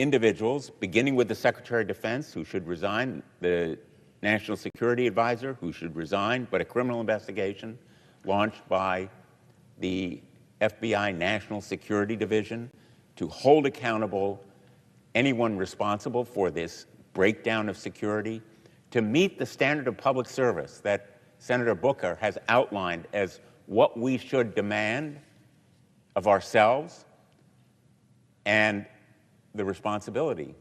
individuals, beginning with the Secretary of Defense, who should resign, the National Security Advisor, who should resign, but a criminal investigation launched by the FBI National Security Division to hold accountable anyone responsible for this breakdown of security, to meet the standard of public service that Senator Booker has outlined as what we should demand of ourselves and the responsibility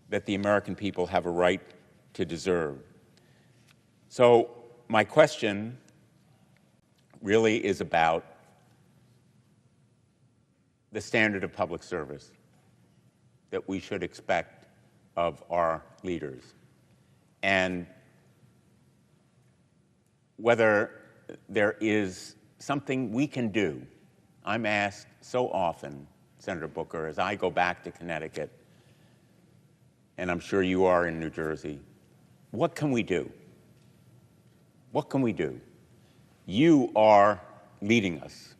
that the American people have a right to deserve. So my question really is about the standard of public service that we should expect of our leaders, and whether there is something we can do. I'm asked so often, Senator Booker, as I go back to Connecticut, and I'm sure you are in New Jersey, what can we do? What can we do? You are leading us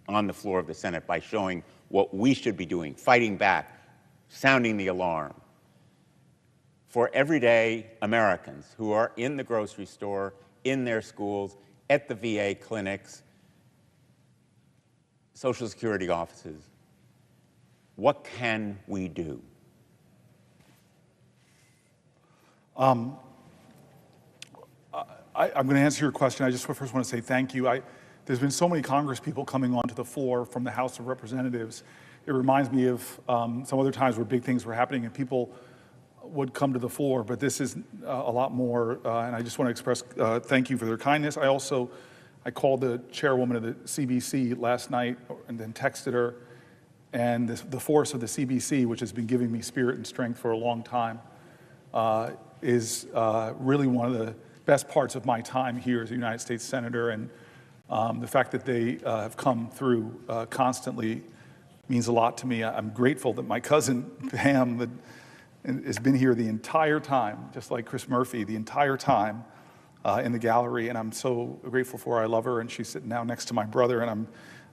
on the floor of the Senate by showing what we should be doing, fighting back, sounding the alarm for everyday Americans who are in the grocery store, in their schools, at the VA clinics, Social Security offices. What can we do? I'm going to answer your question. I just first want to say thank you. There's been so many Congress people coming onto the floor from the House of Representatives. It reminds me of some other times where big things were happening and people would come to the floor, but this is a lot more, and I just want to express thank you for their kindness. I called the chairwoman of the CBC last night and then texted her, and the force of the CBC, which has been giving me spirit and strength for a long time, is really one of the best parts of my time here as a United States Senator, and the fact that they have come through constantly means a lot to me. I'm grateful that my cousin Pam has been here the entire time, just like Chris Murphy, the entire time in the gallery, and I'm so grateful for her. I love her, and she's sitting now next to my brother, and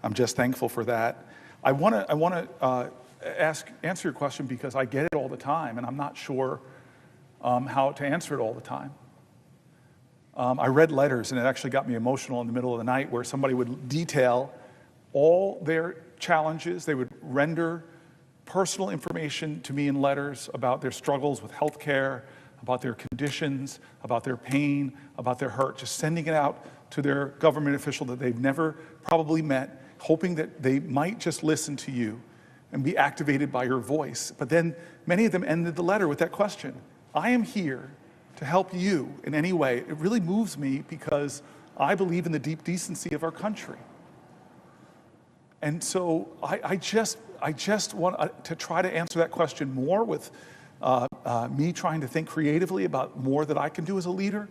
I'm just thankful for that. I want to answer your question because I get it all the time, and I'm not sure how to answer it all the time. I read letters, and it actually got me emotional in the middle of the night, where somebody would detail all their challenges. They would render personal information to me in letters about their struggles with health care, about their conditions, about their pain, about their hurt, just sending it out to their government official that they've never probably met, hoping that they might just listen to you and be activated by your voice. But then many of them ended the letter with that question: I am here to help you in any way. It really moves me because I believe in the deep decency of our country. And so I just want to try to answer that question more with me trying to think creatively about more that I can do as a leader.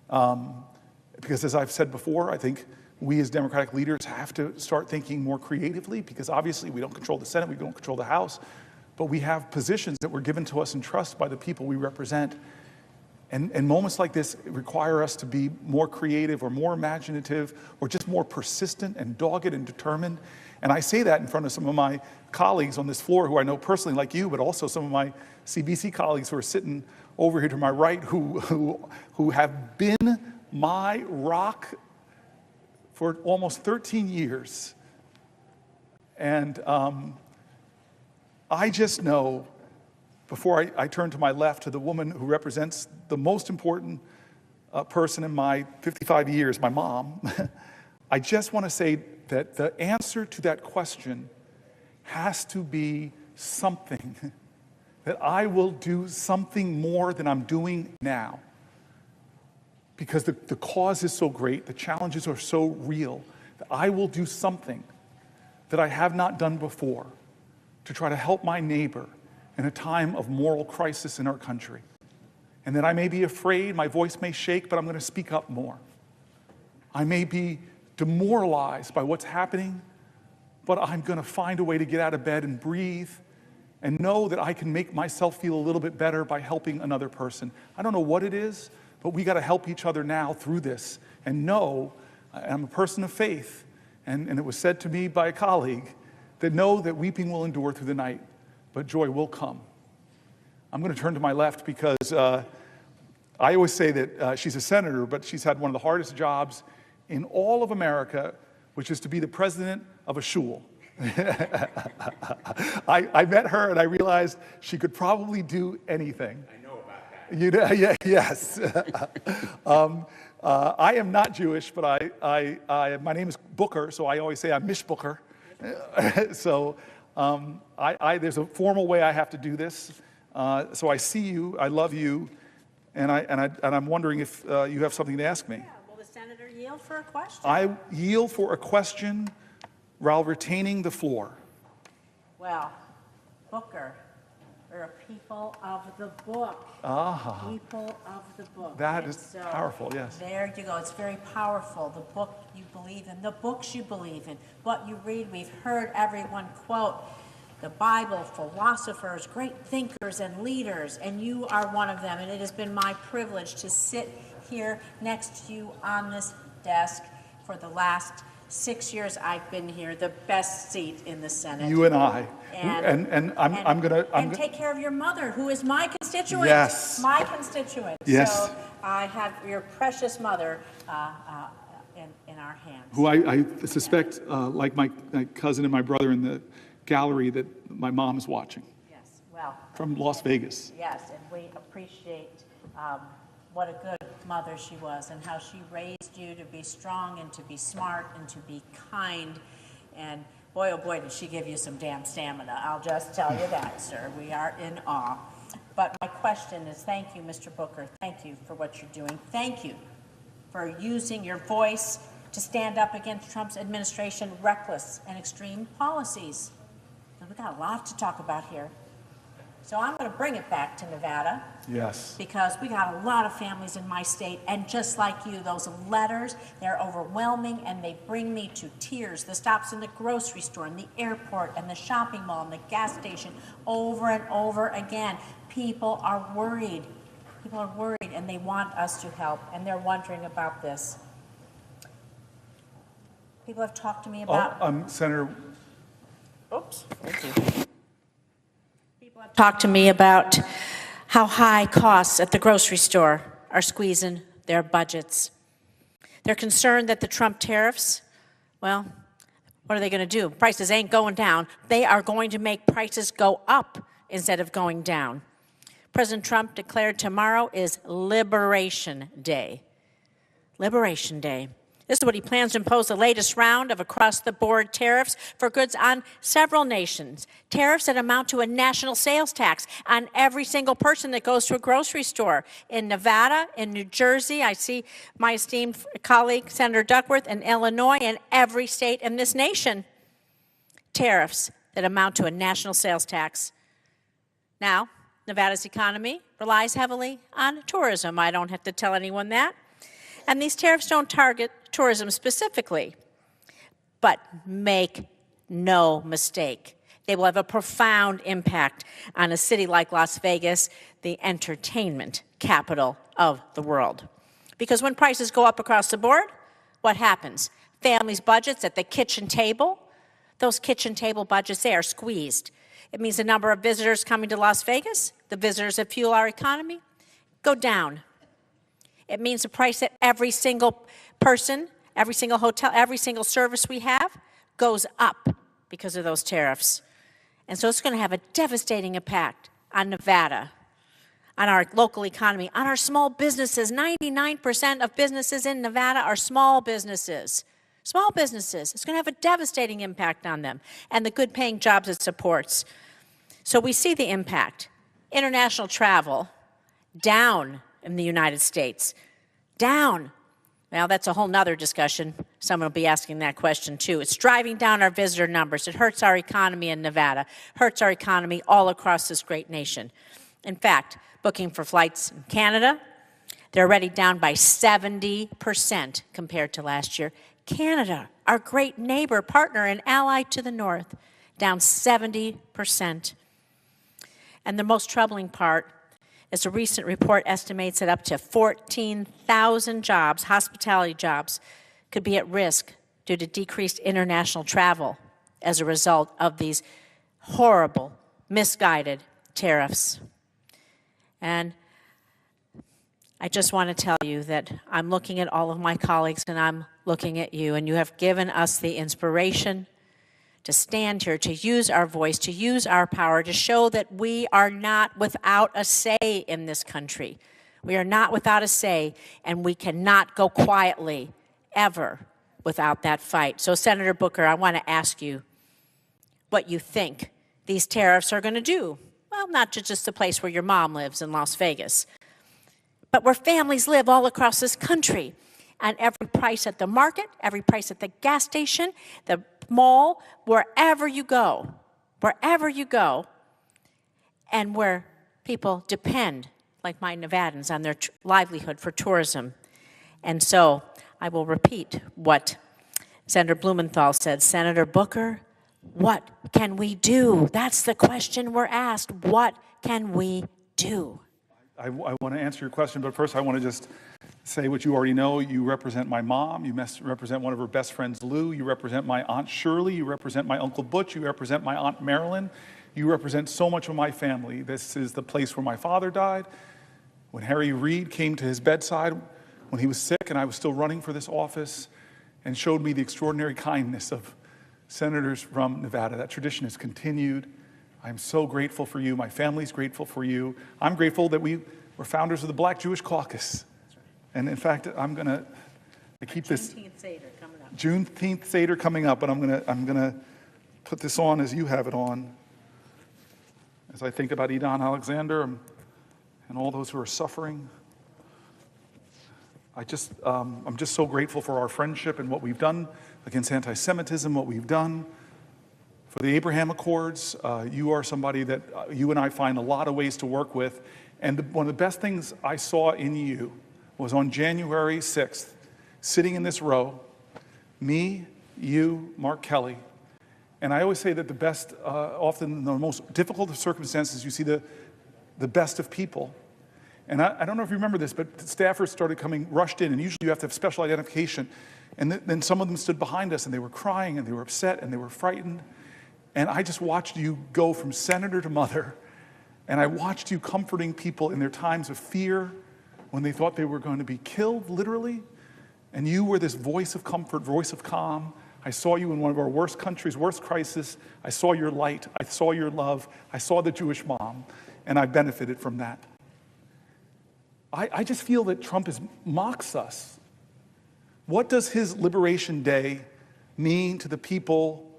Because as I've said before, I think we as Democratic leaders have to start thinking more creatively, because obviously we don't control the Senate, we don't control the House, but we have positions that were given to us in trust by the people we represent. And moments like this require us to be more creative or more imaginative or just more persistent and dogged and determined. And I say that in front of some of my colleagues on this floor who I know personally, like you, but also some of my CBC colleagues who are sitting over here to my right who have been my rock for almost 13 years. And I just know, before I turn to my left, to the woman who represents the most important person in my 55 years, my mom, I just want to say that the answer to that question has to be something, that I will do something more than I'm doing now. Because the cause is so great, the challenges are so real, that I will do something that I have not done before to try to help my neighbor in a time of moral crisis in our country. And that I may be afraid, my voice may shake, but I'm going to speak up more. I may be demoralized by what's happening, but I'm going to find a way to get out of bed and breathe and know that I can make myself feel a little bit better by helping another person. I don't know what it is, but we got to help each other now through this and know, I'm a person of faith, and it was said to me by a colleague, that know that weeping will endure through the night. but joy will come. I'm going to turn to my left because I always say that she's a senator, but she's had one of the hardest jobs in all of America, which is to be the president of a shul. I met her and I realized she could probably do anything. I know about that. You know, yeah, yes. I am not Jewish, but my name is Booker, so I always say I'm Mish Booker. So there's a formal way I have to do this. So I see you, I love you, and I'm wondering if you have something to ask me. Yeah, will the senator yield for a question? I yield for a question while retaining the floor. Well, Booker, we're a people of the book. People of the book. That And is so powerful, yes. There you go. It's very powerful. The book you believe in, the books you believe in, what you read. We've heard everyone quote the Bible, philosophers, great thinkers and leaders, and you are one of them. And it has been my privilege to sit here next to you on this desk for the last 6 years I've been here, the best seat in the Senate. You and I. And I'm gonna take care of your mother, who is my constituent. Yes. My constituent. Yes. So I have your precious mother in our hands. who I suspect, like my cousin and my brother in the gallery, that my mom is watching Yes. Well. from Las Vegas. Yes, and we appreciate what a good mother she was and how she raised you to be strong and to be smart and to be kind. And boy, oh boy, did she give you some damn stamina. I'll just tell you that, sir. We are in awe. But my question is, thank you, Mr. Booker. Thank you for what you're doing. Thank you for using your voice to stand up against Trump's administration reckless and extreme policies. And we've got a lot to talk about here. So I'm going to bring it back to Nevada. Yes. Because we got a lot of families in my state, and just like you, those letters, they're overwhelming, and they bring me to tears. The stops in the grocery store, and the airport, and the shopping mall, and the gas station, over and over again. People are worried. People are worried, and they want us to help, and they're wondering about this. People have talked to me about... Senator... Oops, thank you. People have talked to me about how high costs at the grocery store are squeezing their budgets. They're concerned that the Trump tariffs, well, what are they going to do? Prices ain't going down. They are going to make prices go up instead of going down. President Trump declared tomorrow is Liberation Day. Liberation Day. This is what he plans to impose the latest round of across-the-board tariffs for goods on several nations. Tariffs that amount to a national sales tax on every single person that goes to a grocery store. In Nevada, in New Jersey, I see my esteemed colleague, Senator Duckworth, in Illinois, and every state in this nation. Tariffs that amount to a national sales tax. Now, Nevada's economy relies heavily on tourism. I don't have to tell anyone that. And these tariffs don't target tourism specifically. But make no mistake, they will have a profound impact on a city like Las Vegas, the entertainment capital of the world. Because when prices go up across the board, what happens? Families' budgets at the kitchen table, those kitchen table budgets, they are squeezed. It means the number of visitors coming to Las Vegas, the visitors that fuel our economy, go down. It means the price that every single person, every single hotel, every single service we have goes up because of those tariffs. And so it's going to have a devastating impact on Nevada, on our local economy, on our small businesses. 99% of businesses in Nevada are small businesses. Small businesses. It's going to have a devastating impact on them and the good-paying jobs it supports. So we see the impact. International travel down in the United States. Down. Well, that's a whole nother discussion. Someone will be asking that question too. It's driving down our visitor numbers. It hurts our economy in Nevada, hurts our economy all across this great nation. In fact, booking for flights in Canada, they're already down by 70% compared to last year. Canada, our great neighbor, partner, and ally to the north, down 70%. And the most troubling part is a recent report estimates that up to 14,000 jobs, hospitality jobs, could be at risk due to decreased international travel as a result of these horrible misguided tariffs. And I just want to tell you that I'm looking at all of my colleagues and I'm looking at you, and you have given us the inspiration to stand here, to use our voice, to use our power, to show that we are not without a say in this country. We are not without a say, and we cannot go quietly, ever, without that fight. So, Senator Booker, I want to ask you what you think these tariffs are going to do. Well, not to just the place where your mom lives in Las Vegas, but where families live all across this country. And every price at the market, every price at the gas station, the mall, wherever you go, and where people depend, like my Nevadans, on their livelihood for tourism. And so I will repeat what Senator Blumenthal said. Senator Booker, what can we do? That's the question we're asked. What can we do? I want to answer your question, but first I want to just say what you already know. You represent my mom. You represent one of her best friends, Lou. You represent my Aunt Shirley. You represent my Uncle Butch. You represent my Aunt Marilyn. You represent so much of my family. This is the place where my father died. When Harry Reid came to his bedside when he was sick and I was still running for this office and showed me the extraordinary kindness of senators from Nevada. That tradition has continued. I'm so grateful for you. My family's grateful for you. I'm grateful that we were founders of the Black Jewish Caucus. And in fact, I'm going to keep this Juneteenth Seder coming up, but I'm going to put this on as you have it on. As I think about Edon Alexander and all those who are suffering, I'm just so grateful for our friendship and what we've done against anti-Semitism, what we've done for the Abraham Accords. You are somebody that you and I find a lot of ways to work with. And one of the best things I saw in you was on January 6th, sitting in this row, me, you, Mark Kelly. And I always say that the best, often in the most difficult of circumstances, you see the best of people. And I don't know if you remember this, but staffers started rushed in, and usually you have to have special identification. And then some of them stood behind us, and they were crying, and they were upset, and they were frightened. And I just watched you go from senator to mother, and I watched you comforting people in their times of fear, when they thought they were going to be killed, literally. And you were this voice of comfort, voice of calm. I saw you in one of our worst countries, worst crisis. I saw your light. I saw your love. I saw the Jewish mom, and I benefited from that. I just feel that Trump mocks us. What does his Liberation Day mean to the people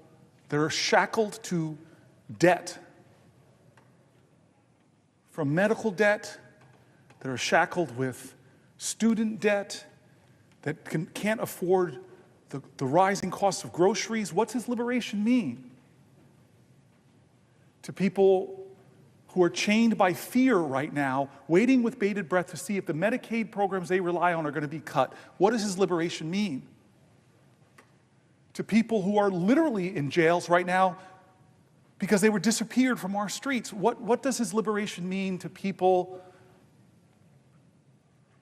that are shackled to debt? From medical debt, that are shackled with student debt, that can't afford the rising costs of groceries. What's his liberation mean? To people who are chained by fear right now, waiting with bated breath to see if the Medicaid programs they rely on are going to be cut. What does his liberation mean? To people who are literally in jails right now because they were disappeared from our streets. What does his liberation mean to people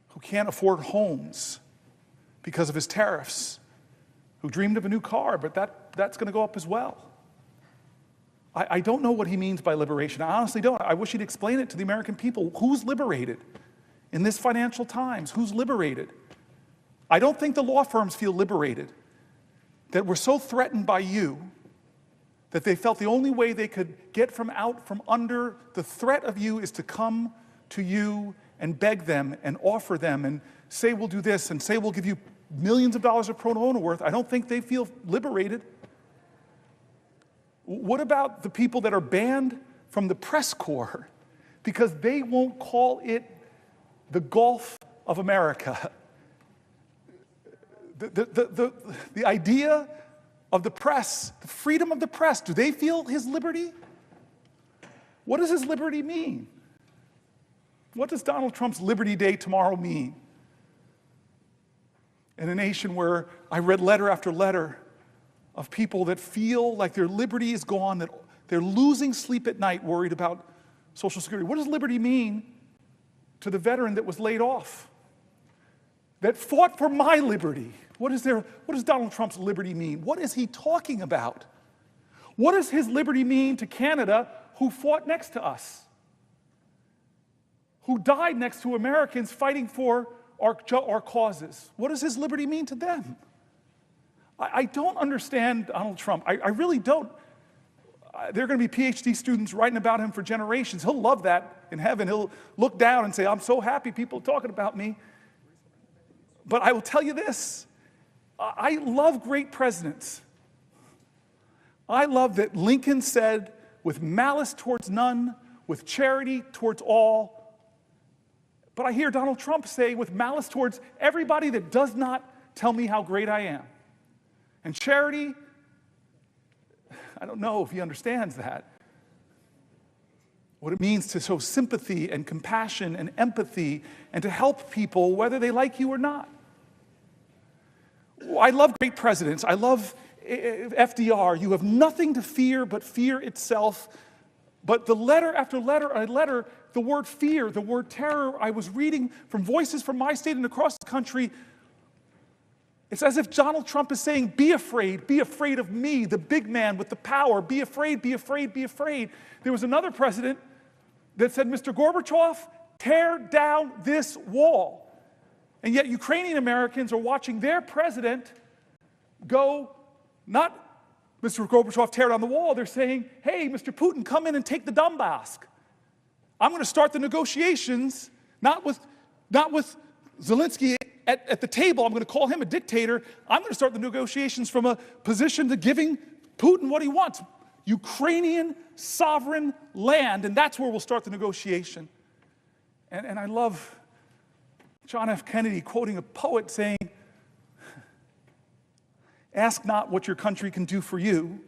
who can't afford homes because of his tariffs, who dreamed of a new car, but that's going to go up as well? I don't know what he means by liberation. I honestly don't. I wish he'd explain it to the American people. Who's liberated in this financial times? Who's liberated? I don't think the law firms feel liberated, that we're so threatened by you that they felt the only way they could get from under the threat of you is to come to you and beg them and offer them and say we'll do this and say we'll give you millions of dollars of pro bono worth. I don't think they feel liberated. What about the people that are banned from the press corps because they won't call it the Gulf of America? The idea of the press, the freedom of the press, do they feel his liberty? What does his liberty mean? What does Donald Trump's Liberty Day tomorrow mean? In a nation where I read letter after letter of people that feel like their liberty is gone, that they're losing sleep at night worried about Social Security. What does liberty mean to the veteran that was laid off, that fought for my liberty? What does Donald Trump's liberty mean? What is he talking about? What does his liberty mean to Canada, who fought next to us, who died next to Americans fighting for our causes. What does his liberty mean to them? I don't understand Donald Trump. I really don't. There are going to be PhD students writing about him for generations. He'll love that in heaven. He'll look down and say, I'm so happy people are talking about me. But I will tell you this. I love great presidents. I love that Lincoln said, with malice towards none, with charity towards all. But I hear Donald Trump say, with malice towards everybody that does not tell me how great I am. And charity, I don't know if he understands that. What it means to show sympathy and compassion and empathy and to help people whether they like you or not. I love great presidents. I love FDR. You have nothing to fear but fear itself. But the letter after letter after letter, the word fear, the word terror, I was reading from voices from my state and across the country. It's as if Donald Trump is saying, be afraid of me, the big man with the power. Be afraid, be afraid, be afraid. There was another president that said, Mr. Gorbachev, tear down this wall. And yet Ukrainian Americans are watching their president go, not Mr. Gorbachev, tear down the wall. They're saying, hey, Mr. Putin, come in and take the Donbass. I'm going to start the negotiations, not with Zelensky at the table. I'm going to call him a dictator. I'm going to start the negotiations from a position to giving Putin what he wants. Ukrainian sovereign land, and that's where we'll start the negotiation. And I love John F. Kennedy quoting a poet saying, ask not what your country can do for you.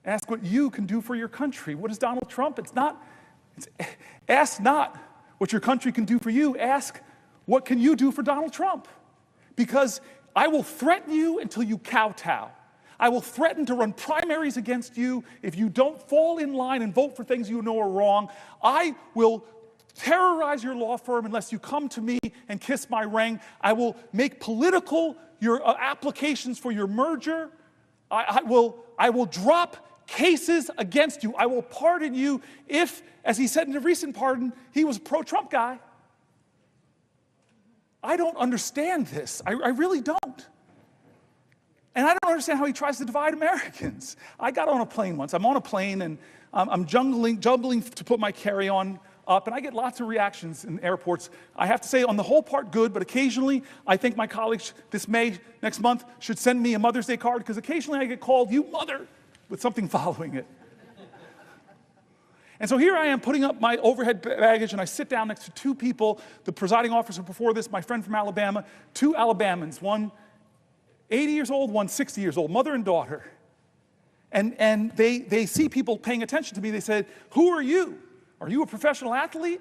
Ask what you can do for your country. What is Donald Trump? Ask not what your country can do for you. Ask what can you do for Donald Trump? Because I will threaten you until you kowtow. I will threaten to run primaries against you if you don't fall in line and vote for things you know are wrong. I will terrorize your law firm unless you come to me and kiss my ring. I will make political your applications for your merger. I will drop cases against you. I will pardon you if, as he said in a recent pardon, he was a pro-Trump guy. I don't understand this. I really don't. And I don't understand how he tries to divide Americans. I got on a plane once. I'm on a plane and I'm juggling to put my carry-on up, and I get lots of reactions in airports. I have to say, on the whole part, good, but occasionally I think my colleagues next month should send me a Mother's Day card, because occasionally I get called, you mother, with something following it. And so here I am putting up my overhead baggage, and I sit down next to two people, the presiding officer before this, my friend from Alabama, two Alabamans, one 80 years old, one 60 years old, mother and daughter. And they see people paying attention to me. They said, who are you? Are you a professional athlete?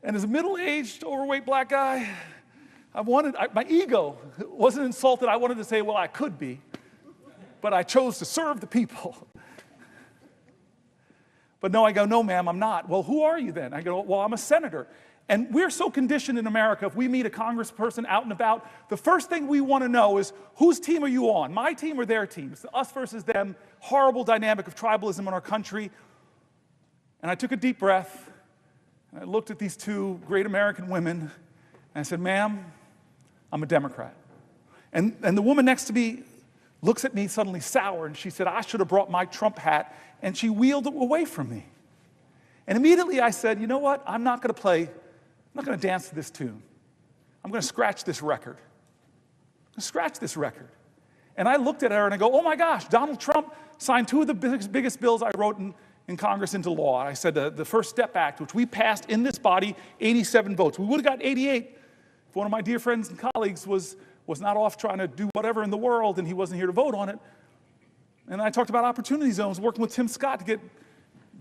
And as a middle-aged, overweight black guy, my ego wasn't insulted. I wanted to say, well, I could be, but I chose to serve the people. But no, I go, no, ma'am, I'm not. Well, who are you then? I go, well, I'm a senator. And we're so conditioned in America, if we meet a congressperson out and about, the first thing we want to know is, whose team are you on? My team or their team? It's us versus them, horrible dynamic of tribalism in our country. And I took a deep breath, and I looked at these two great American women, and I said, ma'am, I'm a Democrat. And the woman next to me looks at me suddenly sour, and she said, I should have brought my Trump hat, and she wheeled it away from me. And immediately I said, you know what? I'm not going to dance to this tune. I'm going to scratch this record. And I looked at her and I go, oh my gosh, Donald Trump signed two of the biggest bills I wrote in Congress into law. I said the First Step Act, which we passed in this body, 87 votes. We would have got 88 if one of my dear friends and colleagues was not off trying to do whatever in the world and he wasn't here to vote on it. And I talked about opportunity zones, working with Tim Scott to get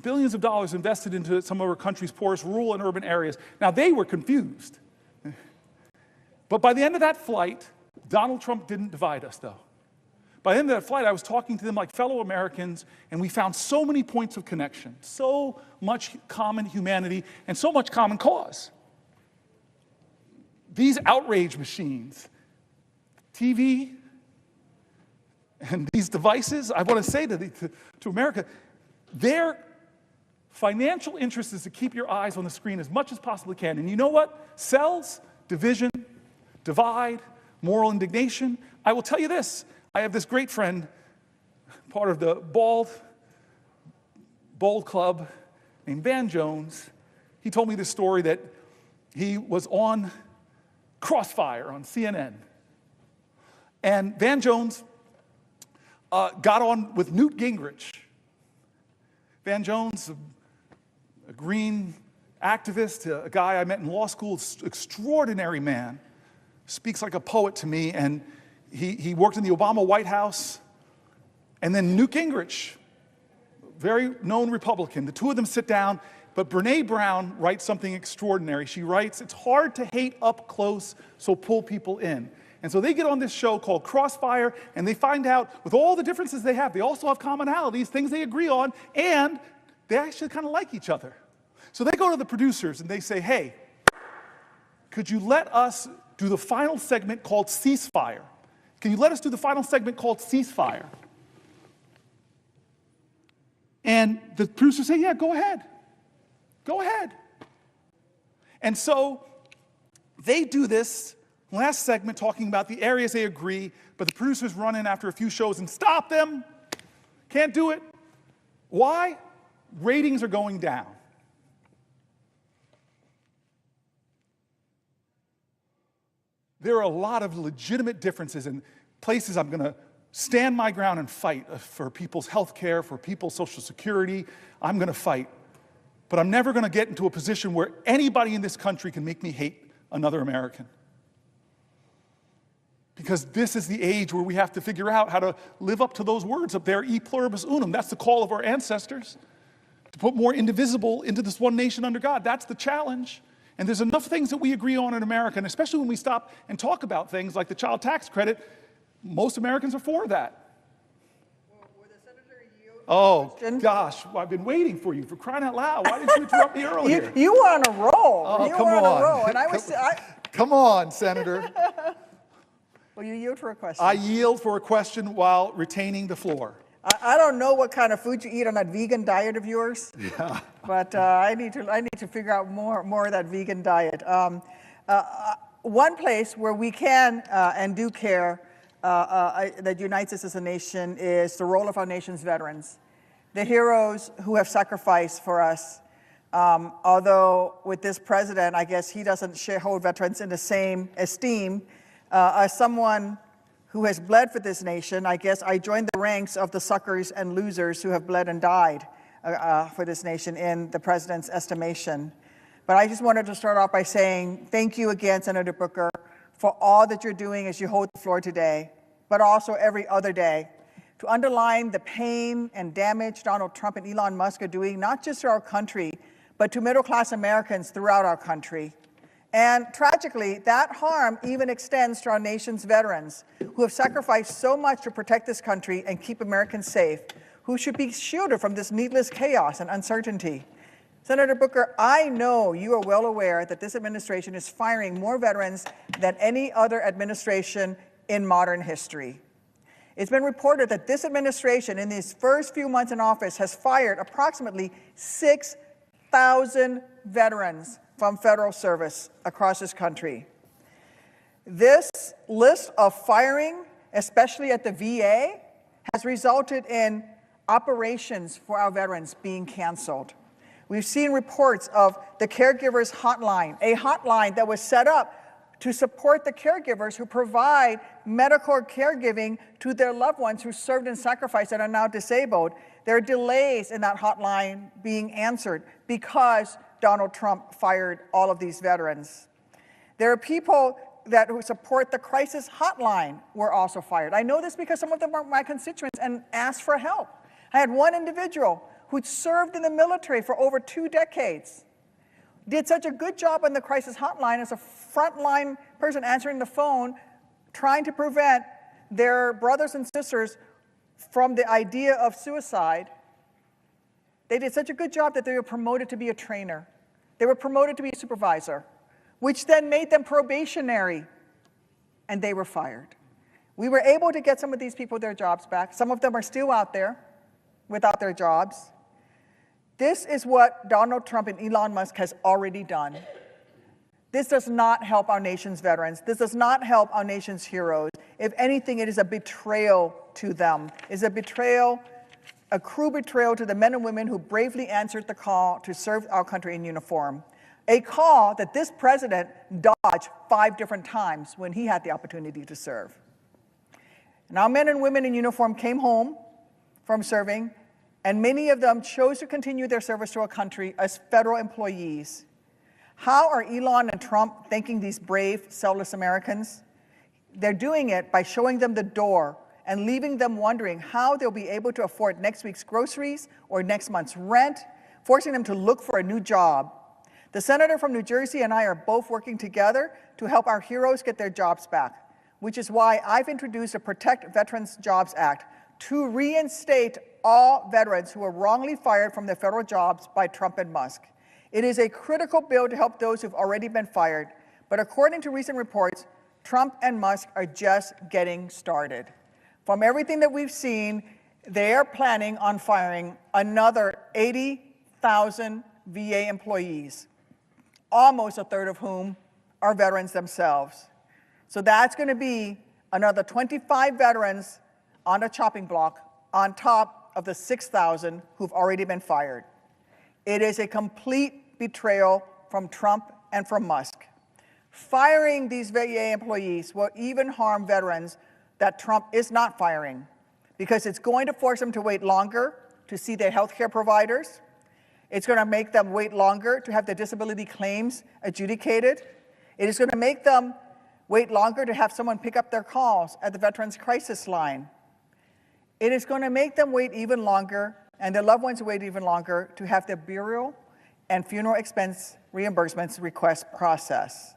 billions of dollars invested into some of our country's poorest rural and urban areas. Now, they were confused. But by the end of that flight, Donald Trump didn't divide us, though. By the end of that flight, I was talking to them like fellow Americans, and we found so many points of connection, so much common humanity, and so much common cause. These outrage machines, TV, and these devices, I want to say to America, Their financial interest is to keep your eyes on the screen as much as possibly can. And you know what? Sells, division, divide, moral indignation. I will tell you this. I have this great friend, part of the Bold Club, named Van Jones. He told me this story that he was on Crossfire on CNN. And Van Jones got on with Newt Gingrich. Van Jones, a green activist, a guy I met in law school, extraordinary man, speaks like a poet to me, and he worked in the Obama White House. And then Newt Gingrich, very known Republican, the two of them sit down, but Brene Brown writes something extraordinary. She writes, "It's hard to hate up close, so pull people in." And so they get on this show called Crossfire, and they find out, with all the differences they have, they also have commonalities, things they agree on, and they actually kind of like each other. So they go to the producers and they say, "Hey, could you let us do the final segment called Ceasefire? Can you let us do the final segment called Ceasefire?" And the producers say, "Yeah, go ahead. Go ahead." And so they do this last segment talking about the areas they agree, but the producers run in after a few shows and stop them. Can't do it. Why? Ratings are going down. There are a lot of legitimate differences in places I'm going to stand my ground and fight for people's health care, for people's Social Security. I'm going to fight. But I'm never going to get into a position where anybody in this country can make me hate another American. Because this is the age where we have to figure out how to live up to those words up there, e pluribus unum. That's the call of our ancestors, to put more indivisible into this one nation under God. That's the challenge. And there's enough things that we agree on in America, and especially when we stop and talk about things like the child tax credit, most Americans are for that. Will the senator yield? Oh, gosh, I've been waiting for you, for crying out loud. Why didn't you interrupt me earlier? You were on a roll. Oh, you come were on on. a roll. And I was, Come on, Senator. Will you yield for a question? I yield for a question while retaining the floor. I don't know what kind of food you eat on that vegan diet of yours, but I need to figure out more of that vegan diet. One place where we can and do care that unites us as a nation is the role of our nation's veterans, the heroes who have sacrificed for us. Although with this president, I guess he doesn't hold veterans in the same esteem. As someone who has bled for this nation, I guess I joined the ranks of the suckers and losers who have bled and died for this nation in the president's estimation. But I just wanted to start off by saying thank you again, Senator Booker, for all that you're doing as you hold the floor today, but also every other day, to underline the pain and damage Donald Trump and Elon Musk are doing, not just to our country, but to middle-class Americans throughout our country. And tragically, that harm even extends to our nation's veterans who have sacrificed so much to protect this country and keep Americans safe, who should be shielded from this needless chaos and uncertainty. Senator Booker, I know you are well aware that this administration is firing more veterans than any other administration in modern history. It's been reported that this administration, in these first few months in office, has fired approximately 6,000 veterans from federal service across this country. This list of firing, especially at the VA, has resulted in operations for our veterans being canceled. We've seen reports of the caregivers hotline, a hotline that was set up to support the caregivers who provide medical caregiving to their loved ones who served and sacrificed and are now disabled. There are delays in that hotline being answered because Donald Trump fired all of these veterans. There are people who support the crisis hotline were also fired. I know this because some of them are my constituents and asked for help. I had one individual who'd served in the military for over 2 decades, did such a good job on the crisis hotline as a frontline person answering the phone, trying to prevent their brothers and sisters from the idea of suicide. They did such a good job that they were promoted to be a trainer. They were promoted to be a supervisor, which then made them probationary, and they were fired. We were able to get some of these people their jobs back. Some of them are still out there without their jobs. This is what Donald Trump and Elon Musk has already done. This does not help our nation's veterans. This does not help our nation's heroes. If anything, it is a betrayal to them. It's a betrayal, a cruel betrayal to the men and women who bravely answered the call to serve our country in uniform. A call that this president dodged 5 different times when he had the opportunity to serve. And our men and women in uniform came home from serving, and many of them chose to continue their service to our country as federal employees. How are Elon and Trump thanking these brave, selfless Americans? They're doing it by showing them the door and leaving them wondering how they'll be able to afford next week's groceries or next month's rent, forcing them to look for a new job. The senator from New Jersey and I are both working together to help our heroes get their jobs back, which is why I've introduced a Protect Veterans Jobs Act to reinstate all veterans who were wrongly fired from their federal jobs by Trump and Musk. It is a critical bill to help those who've already been fired, but according to recent reports, Trump and Musk are just getting started. From everything that we've seen, they are planning on firing another 80,000 VA employees, almost a third of whom are veterans themselves. So that's going to be another 25 veterans on a chopping block on top of the 6,000 who've already been fired. It is a complete betrayal from Trump and from Musk. Firing these VA employees will even harm veterans that Trump is not firing, because it's going to force them to wait longer to see their health care providers. It's going to make them wait longer to have their disability claims adjudicated. It is going to make them wait longer to have someone pick up their calls at the Veterans Crisis Line. It is going to make them wait even longer, and their loved ones wait even longer to have their burial and funeral expense reimbursements request processed.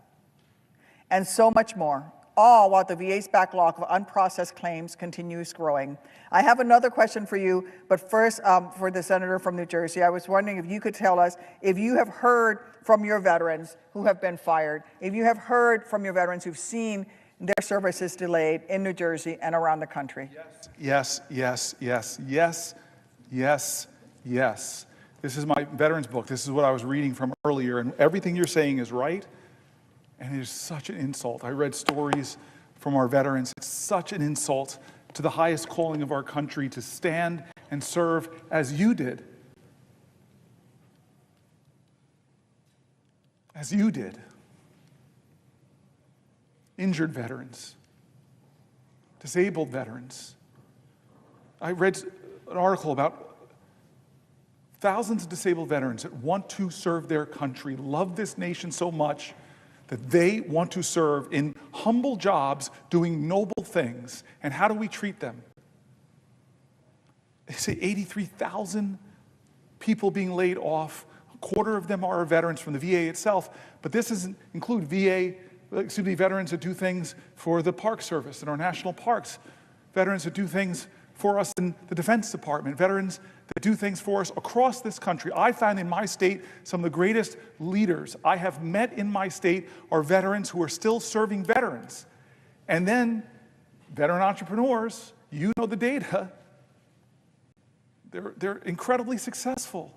And so much more, all while the VA's backlog of unprocessed claims continues growing. I have another question for you, but first, for the senator from New Jersey, I was wondering if you could tell us if you have heard from your veterans who have been fired, if you have heard from your veterans who've seen their services delayed in New Jersey and around the country. Yes, yes, yes, yes, yes, yes. This is my veterans book. This is what I was reading from earlier, and everything you're saying is right, and it is such an insult. I read stories from our veterans. It's such an insult to the highest calling of our country to stand and serve as you did. As you did. Injured veterans, disabled veterans. I read an article about thousands of disabled veterans that want to serve their country, love this nation so much that they want to serve in humble jobs doing noble things. And how do we treat them? They say 83,000 people being laid off. A quarter of them are veterans from the VA itself, but this doesn't include veterans that do things for the Park Service and our national parks, veterans that do things for us in the Defense Department, veterans that do things for us across this country. I found in my state some of the greatest leaders I have met in my state are veterans who are still serving veterans. And then veteran entrepreneurs, you know the data, they're incredibly successful.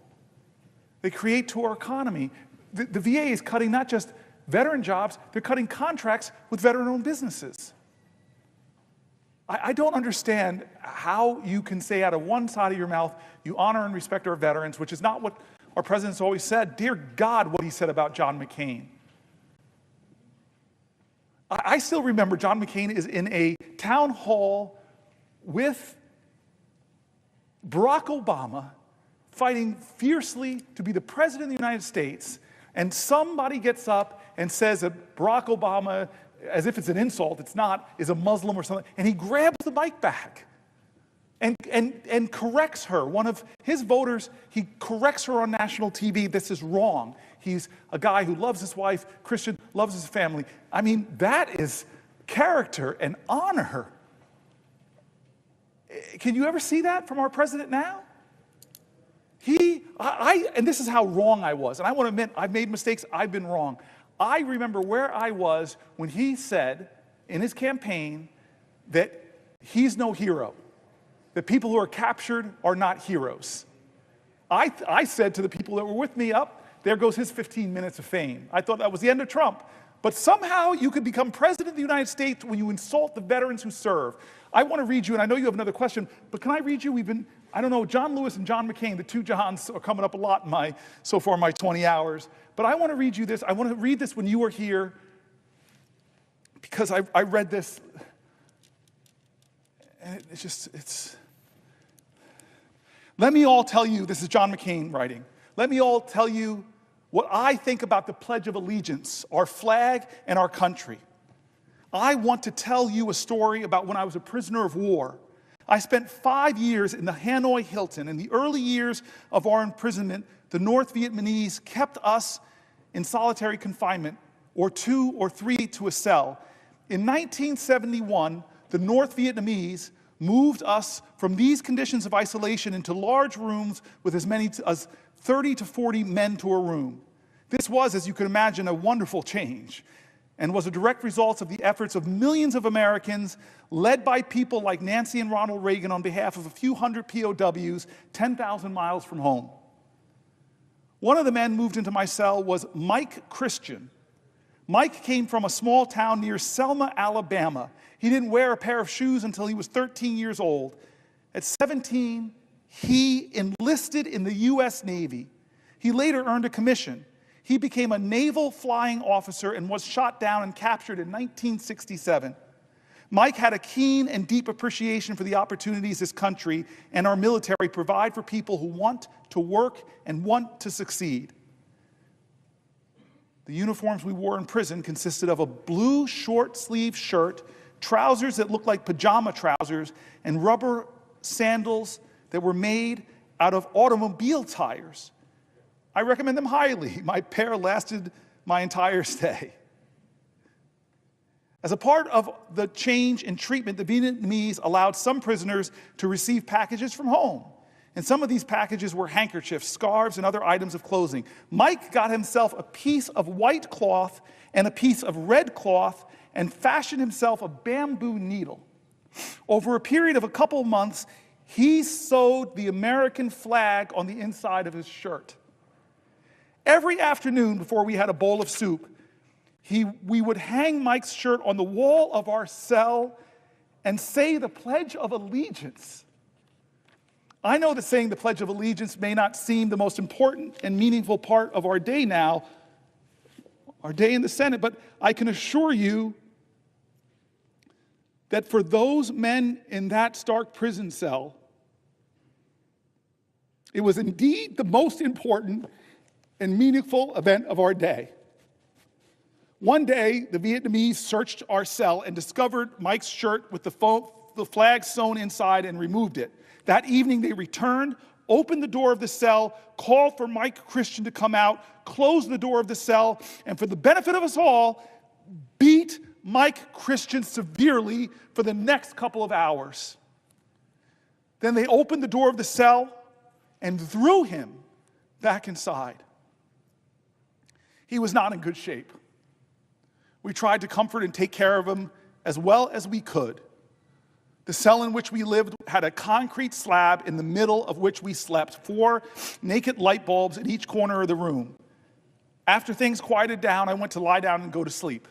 They create to our economy. The VA is cutting not just veteran jobs, they're cutting contracts with veteran-owned businesses. I don't understand how you can say out of one side of your mouth, you honor and respect our veterans, which is not what our president's always said. Dear God, what he said about John McCain. I still remember John McCain is in a town hall with Barack Obama fighting fiercely to be the president of the United States, and somebody gets up and says that Barack Obama, as if it's an insult, it's not, is a Muslim or something, and he grabs the mic back and corrects her. One of his voters, he corrects her on national TV. This is wrong. He's a guy who loves his wife, Christian, loves his family. I mean, that is character and honor. Can you ever see that from our president now? And this is how wrong I was. And I want to admit, I've made mistakes, I've been wrong. I remember where I was when he said in his campaign that he's no hero, that people who are captured are not heroes. I said to the people that were with me, there goes his 15 minutes of fame. I thought that was the end of Trump. But somehow you could become president of the United States when you insult the veterans who serve. I want to read you, and I know you have another question, but can I read you? I don't know, John Lewis and John McCain, the two Johns are coming up a lot in my 20 hours. But I want to read you this. I want to read this when you were here, because I read this, and let me all tell you, this is John McCain writing, let me all tell you what I think about the Pledge of Allegiance, our flag, and our country. I want to tell you a story about when I was a prisoner of war. I spent 5 years in the Hanoi Hilton. In the early years of our imprisonment, the North Vietnamese kept us in solitary confinement, or 2 or 3 to a cell. In 1971, the North Vietnamese moved us from these conditions of isolation into large rooms with as many as 30 to 40 men to a room. This was, as you can imagine, a wonderful change, and was a direct result of the efforts of millions of Americans, led by people like Nancy and Ronald Reagan on behalf of a few hundred POWs 10,000 miles from home. One of the men moved into my cell was Mike Christian. Mike came from a small town near Selma, Alabama. He didn't wear a pair of shoes until he was 13 years old. At 17, he enlisted in the U.S. Navy. He later earned a commission. He became a naval flying officer and was shot down and captured in 1967. Mike had a keen and deep appreciation for the opportunities this country and our military provide for people who want to work and want to succeed. The uniforms we wore in prison consisted of a blue short-sleeved shirt, trousers that looked like pajama trousers, and rubber sandals that were made out of automobile tires. I recommend them highly. My pair lasted my entire stay. As a part of the change in treatment, the Vietnamese allowed some prisoners to receive packages from home. And some of these packages were handkerchiefs, scarves, and other items of clothing. Mike got himself a piece of white cloth and a piece of red cloth and fashioned himself a bamboo needle. Over a period of a couple months, he sewed the American flag on the inside of his shirt. Every afternoon before we had a bowl of soup, we would hang Mike's shirt on the wall of our cell and say the Pledge of Allegiance. I know that saying the Pledge of Allegiance may not seem the most important and meaningful part of our day now, our day in the Senate, but I can assure you that for those men in that Stark prison cell, it was indeed the most important and meaningful event of our day. One day, the Vietnamese searched our cell and discovered Mike's shirt with the flag sewn inside and removed it. That evening, they returned, opened the door of the cell, called for Mike Christian to come out, closed the door of the cell, and for the benefit of us all, beat Mike Christian severely for the next couple of hours. Then they opened the door of the cell and threw him back inside. He was not in good shape. We tried to comfort and take care of him as well as we could. The cell in which we lived had a concrete slab in the middle of which we slept, 4 naked light bulbs in each corner of the room. After things quieted down, I went to lie down and go to sleep.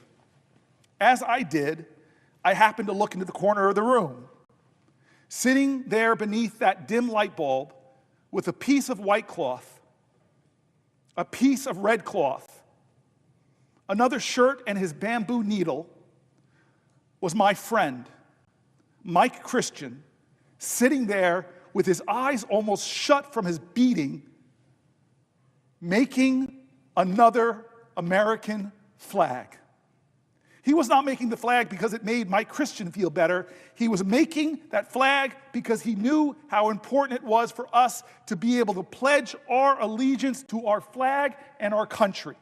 As I did, I happened to look into the corner of the room. Sitting there beneath that dim light bulb with a piece of white cloth, a piece of red cloth, another shirt, and his bamboo needle was my friend, Mike Christian, sitting there with his eyes almost shut from his beating, making another American flag. He was not making the flag because it made Mike Christian feel better. He was making that flag because he knew how important it was for us to be able to pledge our allegiance to our flag and our country.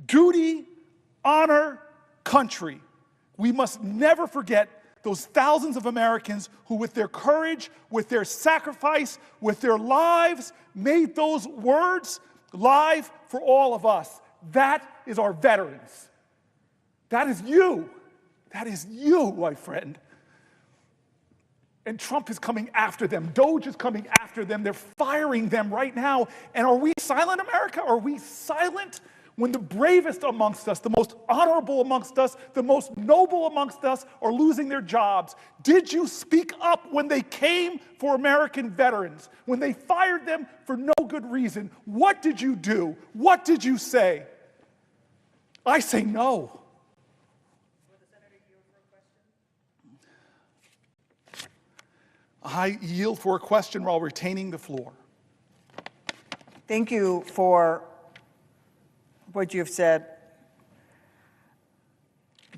Duty, honor, country. We must never forget those thousands of Americans who, with their courage, with their sacrifice, with their lives, made those words live for all of us. That is our veterans. That is you. That is you, my friend. And Trump is coming after them. Doge is coming after them. They're firing them right now. And are we silent, America? Are we silent when the bravest amongst us, the most honorable amongst us, the most noble amongst us are losing their jobs? Did you speak up when they came for American veterans, when they fired them for no good reason? What did you do? What did you say? I say no. I yield for a question while retaining the floor. Thank you for what you've said.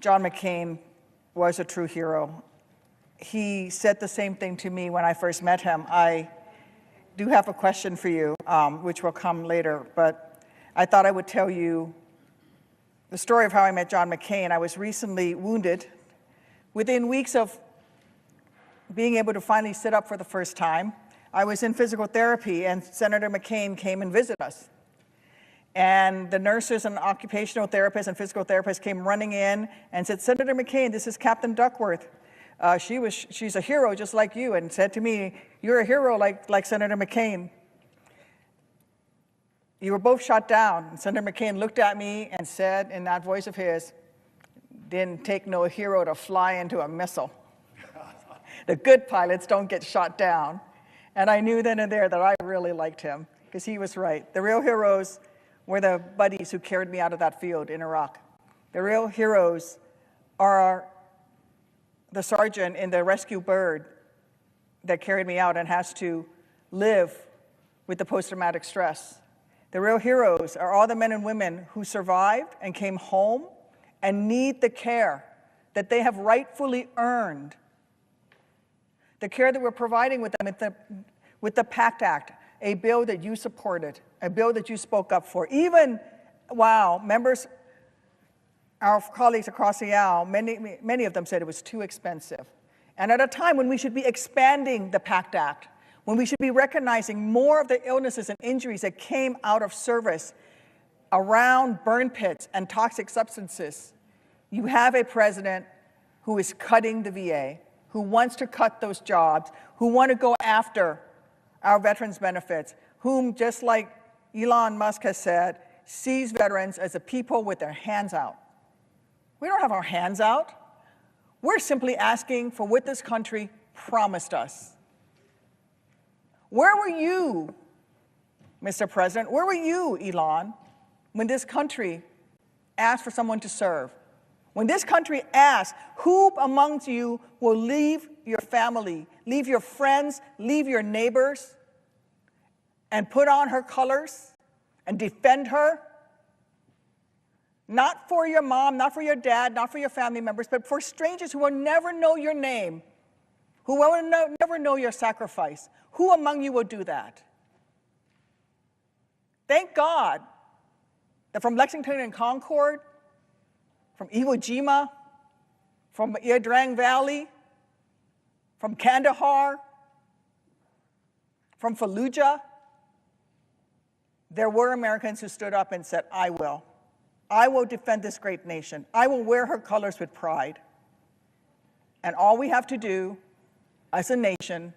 John McCain was a true hero. He said the same thing to me when I first met him. I do have a question for you, which will come later, but I thought I would tell you the story of how I met John McCain. I was recently wounded. Within weeks of being able to finally sit up for the first time, I was in physical therapy, and Senator McCain came and visited us. And the nurses and occupational therapists and physical therapists came running in and said, "Senator McCain, this is Captain Duckworth. She's a hero just like you," and said to me, "You're a hero like Senator McCain. You were both shot down." And Senator McCain looked at me and said in that voice of his, "Didn't take no hero to fly into a missile. The good pilots don't get shot down." And I knew then and there that I really liked him, because he was right. The real heroes were the buddies who carried me out of that field in Iraq. The real heroes are the sergeant in the rescue bird that carried me out and has to live with the post-traumatic stress. The real heroes are all the men and women who survived and came home and need the care that they have rightfully earned. The care that we're providing with them with the PACT Act, a bill that you supported, a bill that you spoke up for. Even while members, our colleagues across the aisle, many of them said it was too expensive. And at a time when we should be expanding the PACT Act, when we should be recognizing more of the illnesses and injuries that came out of service around burn pits and toxic substances, you have a president who is cutting the VA, who wants to cut those jobs, who want to go after our veterans' benefits, whom, just like Elon Musk has said, sees veterans as a people with their hands out. We don't have our hands out. We're simply asking for what this country promised us. Where were you, Mr. President? Where were you, Elon, when this country asked for someone to serve? When this country asked, who amongst you will leave your family, leave your friends, leave your neighbors, and put on her colors and defend her? Not for your mom, not for your dad, not for your family members, but for strangers who will never know your name, who will never know your sacrifice. Who among you will do that? Thank God that from Lexington and Concord, from Iwo Jima, from Ia Valley, from Kandahar, from Fallujah, there were Americans who stood up and said, "I will. I will defend this great nation. I will wear her colors with pride." And all we have to do as a nation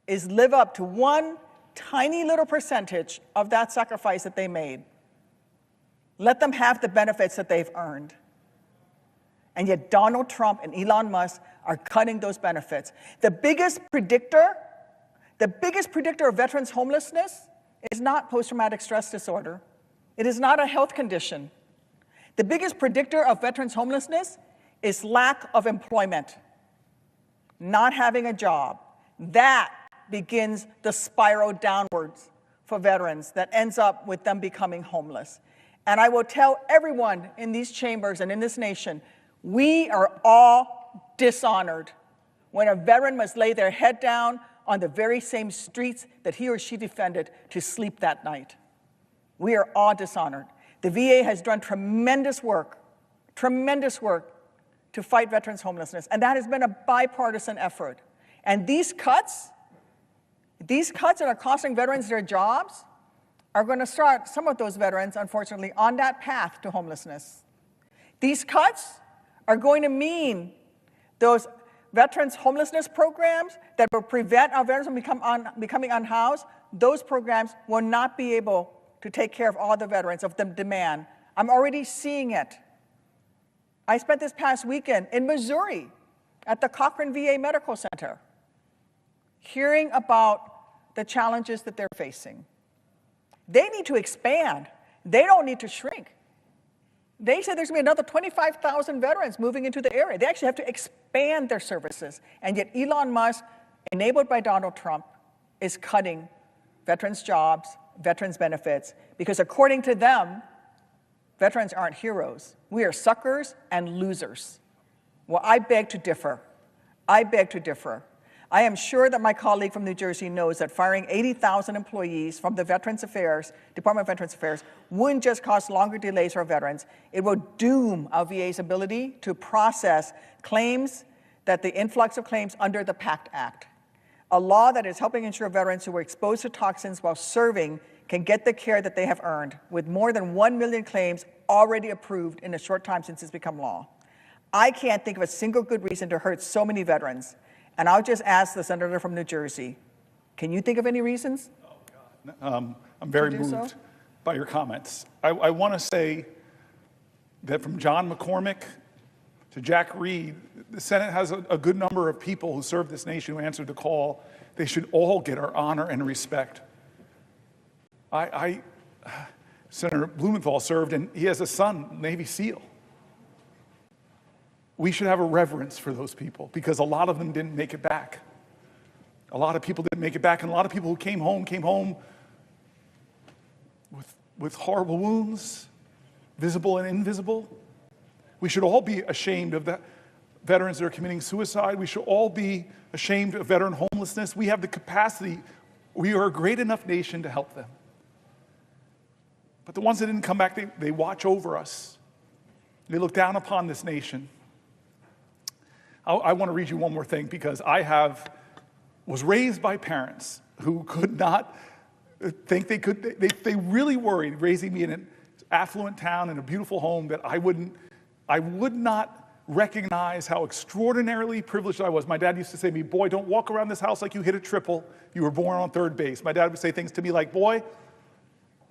is live up to one tiny little percentage of that sacrifice that they made. Let them have the benefits that they've earned. And yet Donald Trump and Elon Musk are cutting those benefits. The biggest predictor of veterans' homelessness is not post-traumatic stress disorder. It is not a health condition. The biggest predictor of veterans' homelessness is lack of employment, not having a job. That begins the spiral downwards for veterans that ends up with them becoming homeless. And I will tell everyone in these chambers and in this nation, we are all dishonored when a veteran must lay their head down on the very same streets that he or she defended to sleep that night. We are all dishonored. The VA has done tremendous work to fight veterans' homelessness, and that has been a bipartisan effort. And these cuts that are costing veterans their jobs are going to start some of those veterans, unfortunately, on that path to homelessness. These cuts are going to mean those veterans homelessness programs that will prevent our veterans from becoming unhoused, those programs will not be able to take care of all the veterans of the demand. I'm already seeing it. I spent this past weekend in Missouri at the Cochrane VA Medical Center, hearing about the challenges that they're facing. They need to expand. They don't need to shrink. They said there's going to be another 25,000 veterans moving into the area. They actually have to expand their services. And yet Elon Musk, enabled by Donald Trump, is cutting veterans' jobs, veterans' benefits, because according to them, veterans aren't heroes. We are suckers and losers. Well, I beg to differ. I beg to differ. I am sure that my colleague from New Jersey knows that firing 80,000 employees from the Department of Veterans Affairs wouldn't just cause longer delays for veterans, it will doom our VA's ability to process claims, that the influx of claims under the PACT Act, a law that is helping ensure veterans who were exposed to toxins while serving can get the care that they have earned, with more than 1 million claims already approved in a short time since it's become law. I can't think of a single good reason to hurt so many veterans. And I'll just ask the senator from New Jersey, can you think of any reasons? Oh, God. I'm very moved by your comments. I want to say that from John McCormick to Jack Reed, the Senate has a good number of people who serve this nation who answered the call. They should all get our honor and respect. Senator Blumenthal served, and he has a son, Navy SEAL. We should have a reverence for those people because a lot of them didn't make it back. A lot of people didn't make it back, and a lot of people who came home with horrible wounds, visible and invisible. We should all be ashamed of the veterans that are committing suicide. We should all be ashamed of veteran homelessness. We have the capacity. We are a great enough nation to help them. But the ones that didn't come back, they watch over us. They look down upon this nation. I want to read you one more thing because was raised by parents who could not think they could. They really worried raising me in an affluent town in a beautiful home that I would not recognize how extraordinarily privileged I was. My dad used to say to me, "Boy, don't walk around this house like you hit a triple. You were born on third base." My dad would say things to me like, "Boy,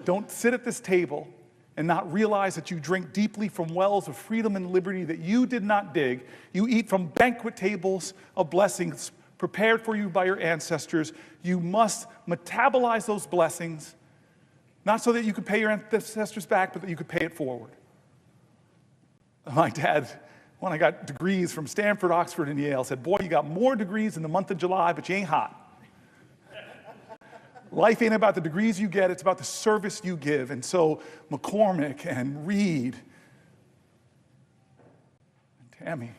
don't sit at this table and not realize that you drink deeply from wells of freedom and liberty that you did not dig. You eat from banquet tables of blessings prepared for you by your ancestors. You must metabolize those blessings, not so that you could pay your ancestors back, but that you could pay it forward." My dad, when I got degrees from Stanford, Oxford, and Yale, said, "Boy, you got more degrees in the month of July, but you ain't hot." Life ain't about the degrees you get, it's about the service you give. And so McCormick and Reed and Tammy,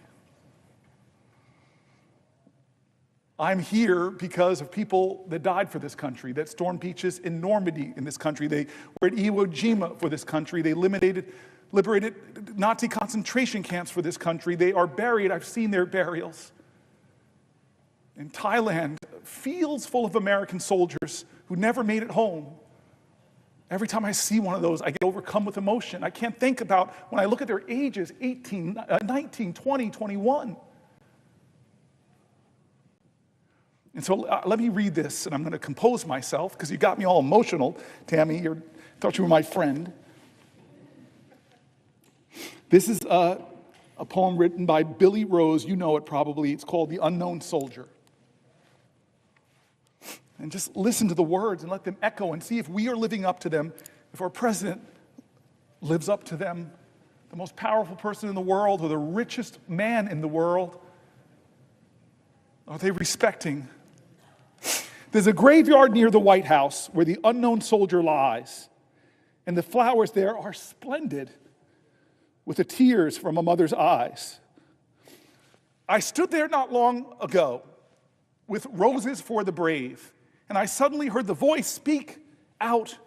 I'm here because of people that died for this country, that stormed beaches in Normandy in this country. They were at Iwo Jima for this country. They liberated Nazi concentration camps for this country. They are buried. I've seen their burials. In Thailand, fields full of American soldiers who never made it home. Every time I see one of those, I get overcome with emotion. I can't think about when I look at their ages, 18, 19, 20, 21. And so let me read this, and I'm going to compose myself because you got me all emotional, Tammy. I thought you were my friend. This is a poem written by Billy Rose. You know it probably. It's called The Unknown Soldier. And just listen to the words and let them echo and see if we are living up to them, if our president lives up to them, the most powerful person in the world or the richest man in the world. Are they respecting? There's a graveyard near the White House where the unknown soldier lies, and the flowers there are splendid with the tears from a mother's eyes. I stood there not long ago with roses for the brave, and I suddenly heard the voice speak out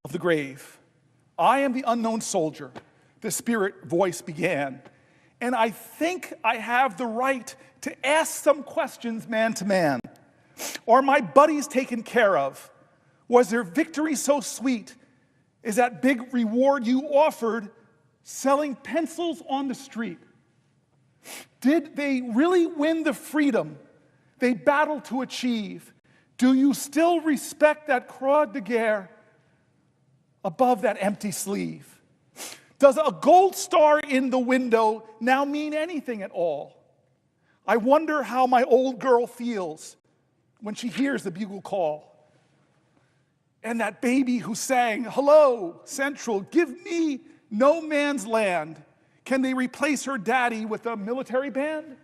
of the grave. "I am the unknown soldier," the spirit voice began, "and I think I have the right to ask some questions man to man. Are my buddies taken care of? Was their victory so sweet? Is that big reward you offered selling pencils on the street? Did they really win the freedom they battled to achieve? Do you still respect that croix de guerre above that empty sleeve? Does a gold star in the window now mean anything at all? I wonder how my old girl feels when she hears the bugle call. And that baby who sang, "Hello, Central, give me no man's land." Can they replace her daddy with a military band?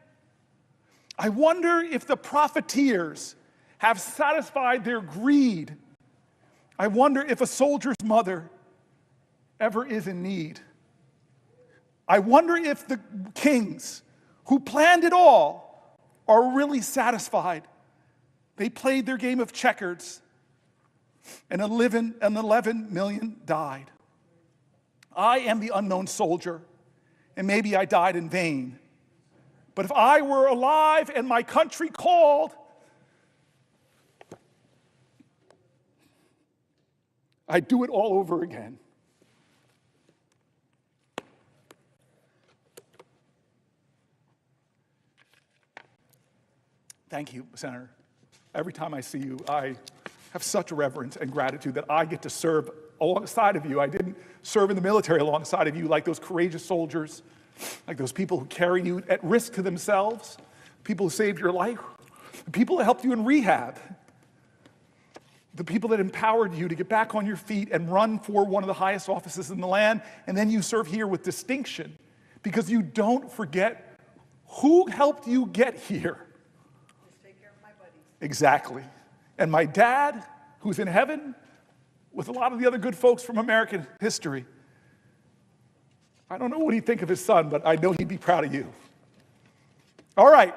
I wonder if the profiteers have satisfied their greed. I wonder if a soldier's mother ever is in need. I wonder if the kings who planned it all are really satisfied. They played their game of checkers, and 11 million died. I am the unknown soldier, and maybe I died in vain. But if I were alive and my country called, I'd do it all over again. Thank you, Senator. Every time I see you, I have such a reverence and gratitude that I get to serve alongside of you. I didn't serve in the military alongside of you like those courageous soldiers, like those people who carry you at risk to themselves, people who saved your life, the people that helped you in rehab, the people that empowered you to get back on your feet and run for one of the highest offices in the land, and then you serve here with distinction because you don't forget who helped you get here. Just take care of my buddies. Exactly. And my dad, who's in heaven, with a lot of the other good folks from American history. I don't know what he'd think of his son, but I know he'd be proud of you. All right,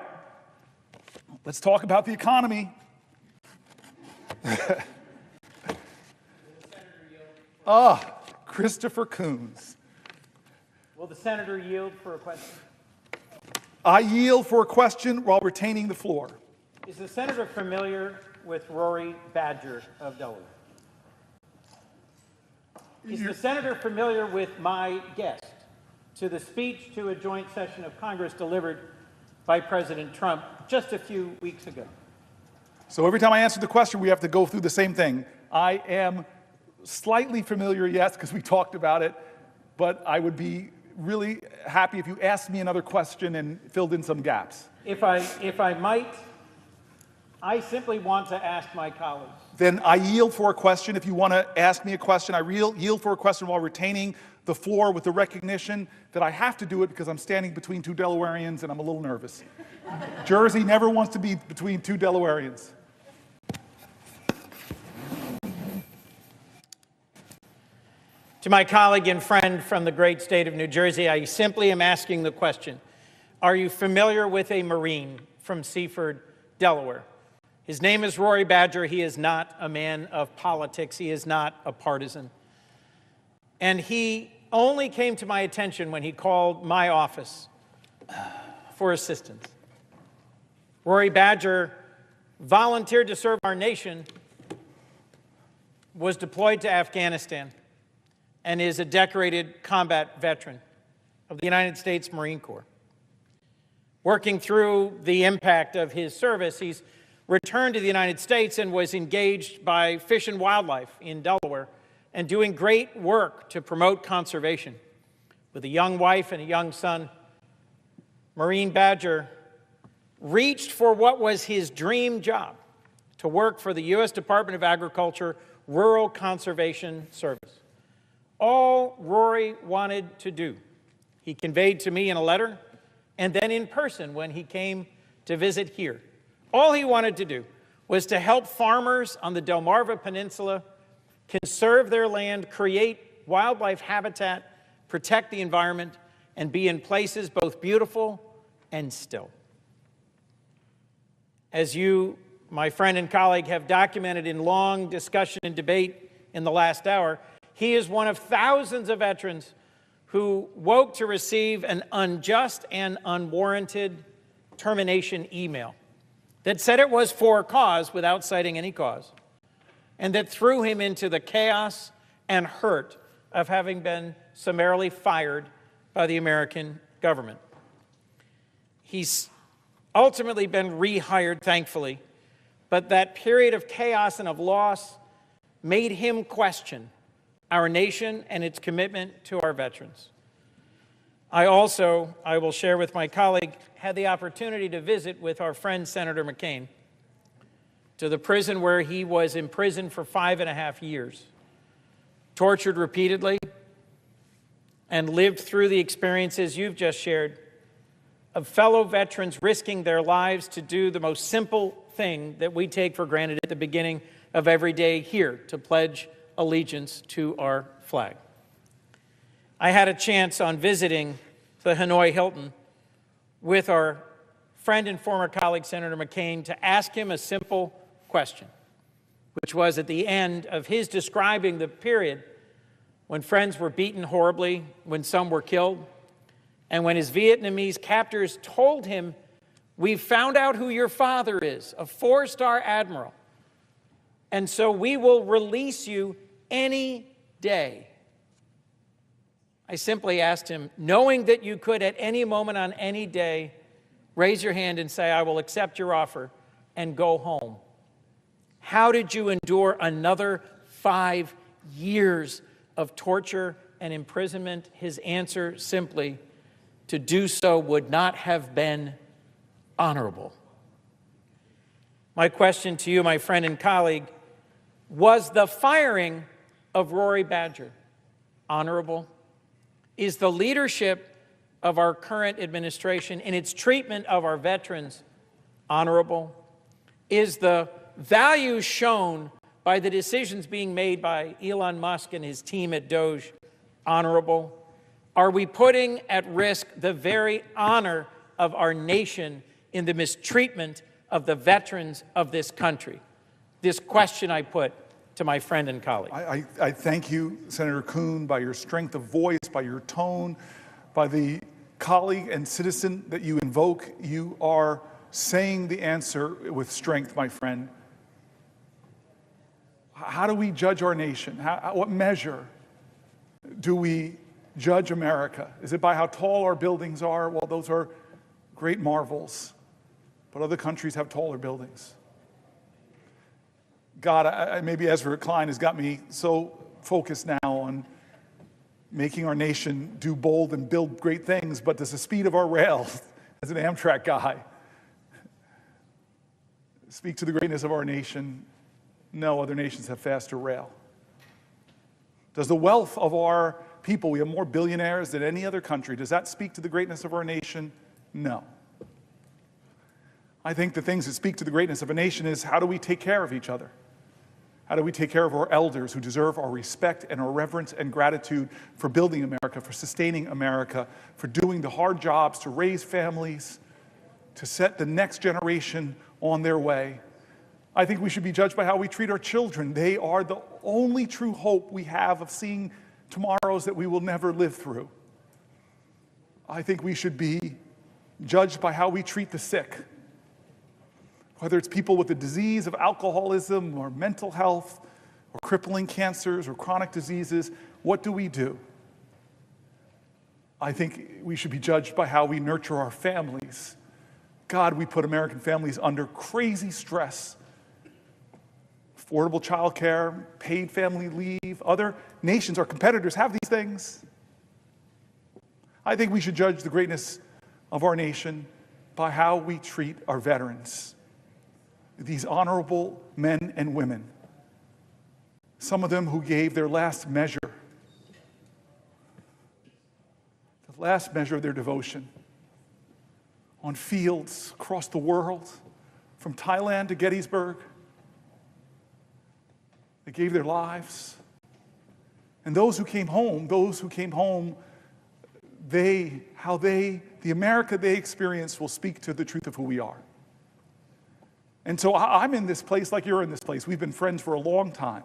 let's talk about the economy. Christopher Coons. Will the senator yield for a question? I yield for a question while retaining the floor. Is the senator familiar with Rory Badger of Delaware? Is the senator familiar with my guest to the speech to a joint session of Congress delivered by President Trump just a few weeks ago? So every time I answer the question, we have to go through the same thing. I am slightly familiar, yes, because we talked about it, but I would be really happy if you asked me another question and filled in some gaps. If I might, I simply want to ask my colleagues. Then I yield for a question. If you want to ask me a question, I yield for a question while retaining the floor with the recognition that I have to do it because I'm standing between two Delawareans and I'm a little nervous. Jersey never wants to be between two Delawareans. To my colleague and friend from the great state of New Jersey, I simply am asking the question, are you familiar with a Marine from Seaford, Delaware? His name is Rory Badger. He is not a man of politics. He is not a partisan. And he only came to my attention when he called my office for assistance. Rory Badger volunteered to serve our nation, was deployed to Afghanistan, and is a decorated combat veteran of the United States Marine Corps. Working through the impact of his service, he's returned to the United States and was engaged by Fish and Wildlife in Delaware and doing great work to promote conservation. With a young wife and a young son, Marine Badger reached for what was his dream job, to work for the U.S. Department of Agriculture Rural Conservation Service. All Rory wanted to do, he conveyed to me in a letter and then in person when he came to visit here. All he wanted to do was to help farmers on the Delmarva Peninsula conserve their land, create wildlife habitat, protect the environment, and be in places both beautiful and still. As you, my friend and colleague, have documented in long discussion and debate in the last hour, he is one of thousands of veterans who woke to receive an unjust and unwarranted termination email that said it was for a cause without citing any cause, and that threw him into the chaos and hurt of having been summarily fired by the American government. He's ultimately been rehired, thankfully, but that period of chaos and of loss made him question our nation and its commitment to our veterans. I will share with my colleague, had the opportunity to visit with our friend Senator McCain to the prison where he was imprisoned for 5.5 years, tortured repeatedly, and lived through the experiences you've just shared of fellow veterans risking their lives to do the most simple thing that we take for granted at the beginning of every day here, to pledge allegiance to our flag. I had a chance on visiting the Hanoi Hilton with our friend and former colleague, Senator McCain, to ask him a simple question, which was at the end of his describing the period when friends were beaten horribly, when some were killed, and when his Vietnamese captors told him, "We've found out who your father is, a 4-star admiral, and so we will release you any day." I simply asked him, knowing that you could at any moment on any day raise your hand and say, "I will accept your offer and go home," how did you endure another 5 years of torture and imprisonment? His answer simply, to do so would not have been honorable. My question to you, my friend and colleague, was the firing of Rory Badger honorable? Is the leadership of our current administration in its treatment of our veterans honorable? Is the value shown by the decisions being made by Elon Musk and his team at Doge honorable? Are we putting at risk the very honor of our nation in the mistreatment of the veterans of this country? This question I put to my friend and colleague. I thank you, Senator Kuhn, by your strength of voice, by your tone, by the colleague and citizen that you invoke. You are saying the answer with strength, my friend. How do we judge our nation? What measure do we judge America? Is it by how tall our buildings are? Well, those are great marvels, but other countries have taller buildings. God, maybe Ezra Klein has got me so focused now on making our nation do bold and build great things, but does the speed of our rail, as an Amtrak guy, speak to the greatness of our nation? No, other nations have faster rail. Does the wealth of our people, we have more billionaires than any other country, does that speak to the greatness of our nation? No. I think the things that speak to the greatness of a nation is, how do we take care of each other? How do we take care of our elders who deserve our respect and our reverence and gratitude for building America, for sustaining America, for doing the hard jobs to raise families, to set the next generation on their way? I think we should be judged by how we treat our children. They are the only true hope we have of seeing tomorrows that we will never live through. I think we should be judged by how we treat the sick. Whether it's people with the disease of alcoholism or mental health or crippling cancers or chronic diseases, what do we do? I think we should be judged by how we nurture our families. God, we put American families under crazy stress. Affordable child care, paid family leave. Other nations, our competitors, have these things. I think we should judge the greatness of our nation by how we treat our veterans. These honorable men and women, some of them who gave their last measure, the last measure of their devotion, on fields across the world, from Thailand to Gettysburg. They gave their lives. And those who came home, the America they experienced will speak to the truth of who we are. And so I'm in this place like you're in this place. We've been friends for a long time.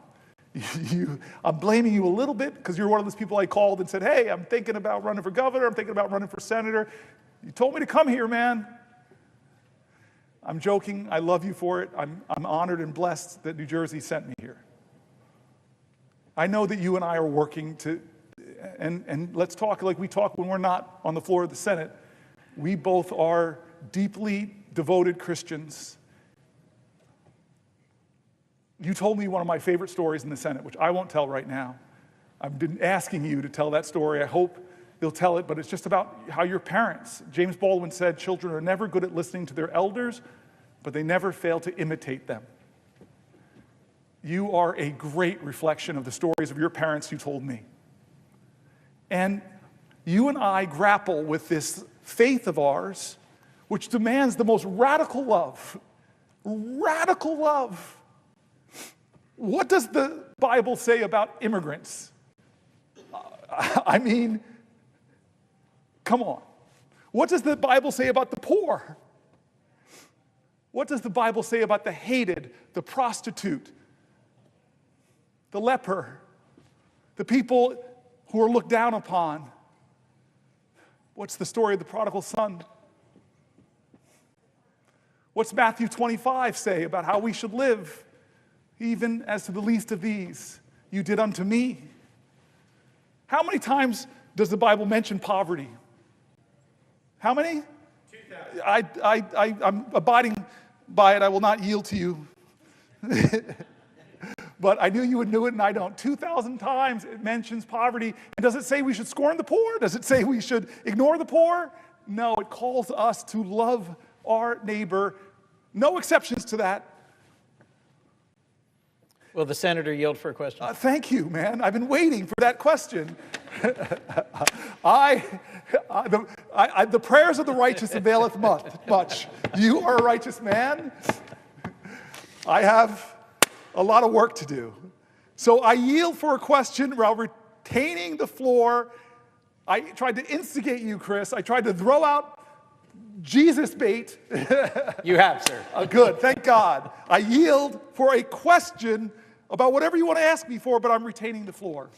I'm blaming you a little bit because you're one of those people I called and said, "Hey, I'm thinking about running for governor. I'm thinking about running for senator. You told me to come here, man." I'm joking. I love you for it. I'm honored and blessed that New Jersey sent me here. I know that you and I are working to, and let's talk like we talk when we're not on the floor of the Senate. We both are deeply devoted Christians. You told me one of my favorite stories in the Senate, which I won't tell right now. I've been asking you to tell that story. I hope you'll tell it, but it's just about how your parents, James Baldwin said, children are never good at listening to their elders, but they never fail to imitate them. You are a great reflection of the stories of your parents you told me. And you and I grapple with this faith of ours, which demands the most radical love. Radical love. What does the Bible say about immigrants? I mean, come on. What does the Bible say about the poor? What does the Bible say about the hated, the prostitute, the leper, the people who are looked down upon? What's the story of the prodigal son? What's Matthew 25 say about how we should live? Even as to the least of these, you did unto me. How many times does the Bible mention poverty? How many? 2,000. I'm abiding by it. I will not yield to you. But I knew you would know it, and I don't. 2,000 times it mentions poverty. And does it say we should scorn the poor? Does it say we should ignore the poor? No, it calls us to love our neighbor. No exceptions to that. Will the senator yield for a question? Thank you, man. I've been waiting for that question. The prayers of the righteous availeth much. You are a righteous man. I have a lot of work to do. So I yield for a question while retaining the floor. I tried to instigate you, Chris. I tried to throw out Jesus bait. You have, sir. Good, thank God. I yield for a question about whatever you want to ask me for, but I'm retaining the floor.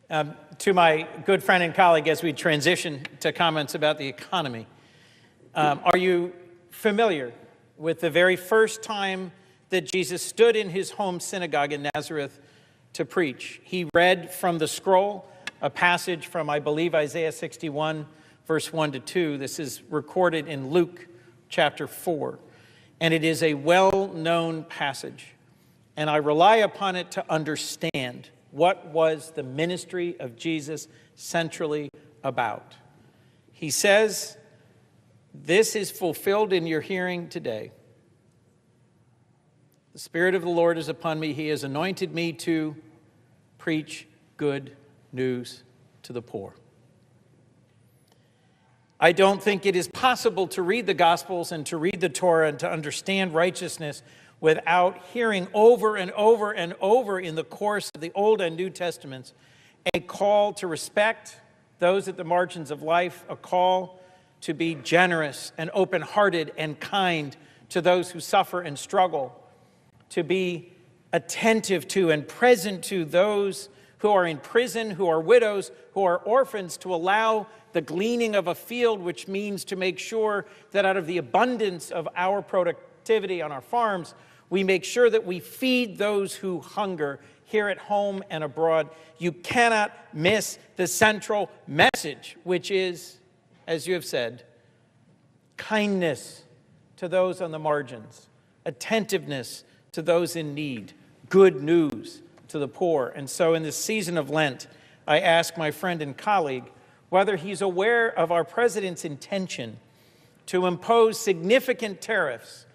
To my good friend and colleague, as we transition to comments about the economy, are you familiar with the very first time that Jesus stood in his home synagogue in Nazareth to preach? He read from the scroll a passage from, I believe, Isaiah 61, verse 1 to 2. This is recorded in Luke chapter 4, and it is a well-known passage. And I rely upon it to understand what was the ministry of Jesus centrally about. He says, "This is fulfilled in your hearing today. The Spirit of the Lord is upon me. He has anointed me to preach good news to the poor." I don't think it is possible to read the Gospels and to read the Torah and to understand righteousness without hearing over and over and over in the course of the Old and New Testaments a call to respect those at the margins of life, a call to be generous and open-hearted and kind to those who suffer and struggle, to be attentive to and present to those who are in prison, who are widows, who are orphans, to allow the gleaning of a field, which means to make sure that out of the abundance of our productivity on our farms, we make sure that we feed those who hunger here at home and abroad. You cannot miss the central message, which is, as you have said, kindness to those on the margins, attentiveness to those in need, good news to the poor. And so in this season of Lent, I ask my friend and colleague whether he's aware of our president's intention to impose significant tariffs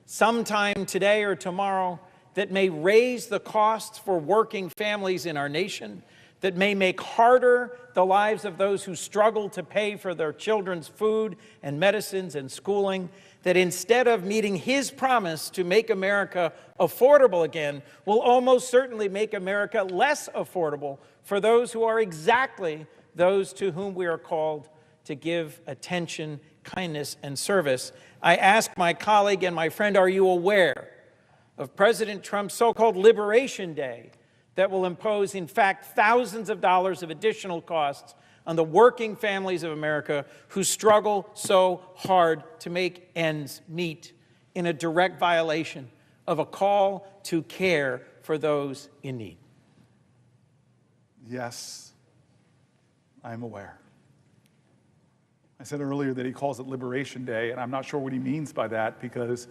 sometime today or tomorrow that may raise the costs for working families in our nation, that may make harder the lives of those who struggle to pay for their children's food and medicines and schooling, that instead of meeting his promise to make America affordable again, will almost certainly make America less affordable for those who are exactly those to whom we are called to give attention, kindness, and service. I ask my colleague and my friend, are you aware of President Trump's so-called Liberation Day that will impose, in fact, thousands of dollars of additional costs on the working families of America who struggle so hard to make ends meet, in a direct violation of a call to care for those in need? Yes, I'm aware. I said earlier that he calls it Liberation Day, and I'm not sure what he means by that, because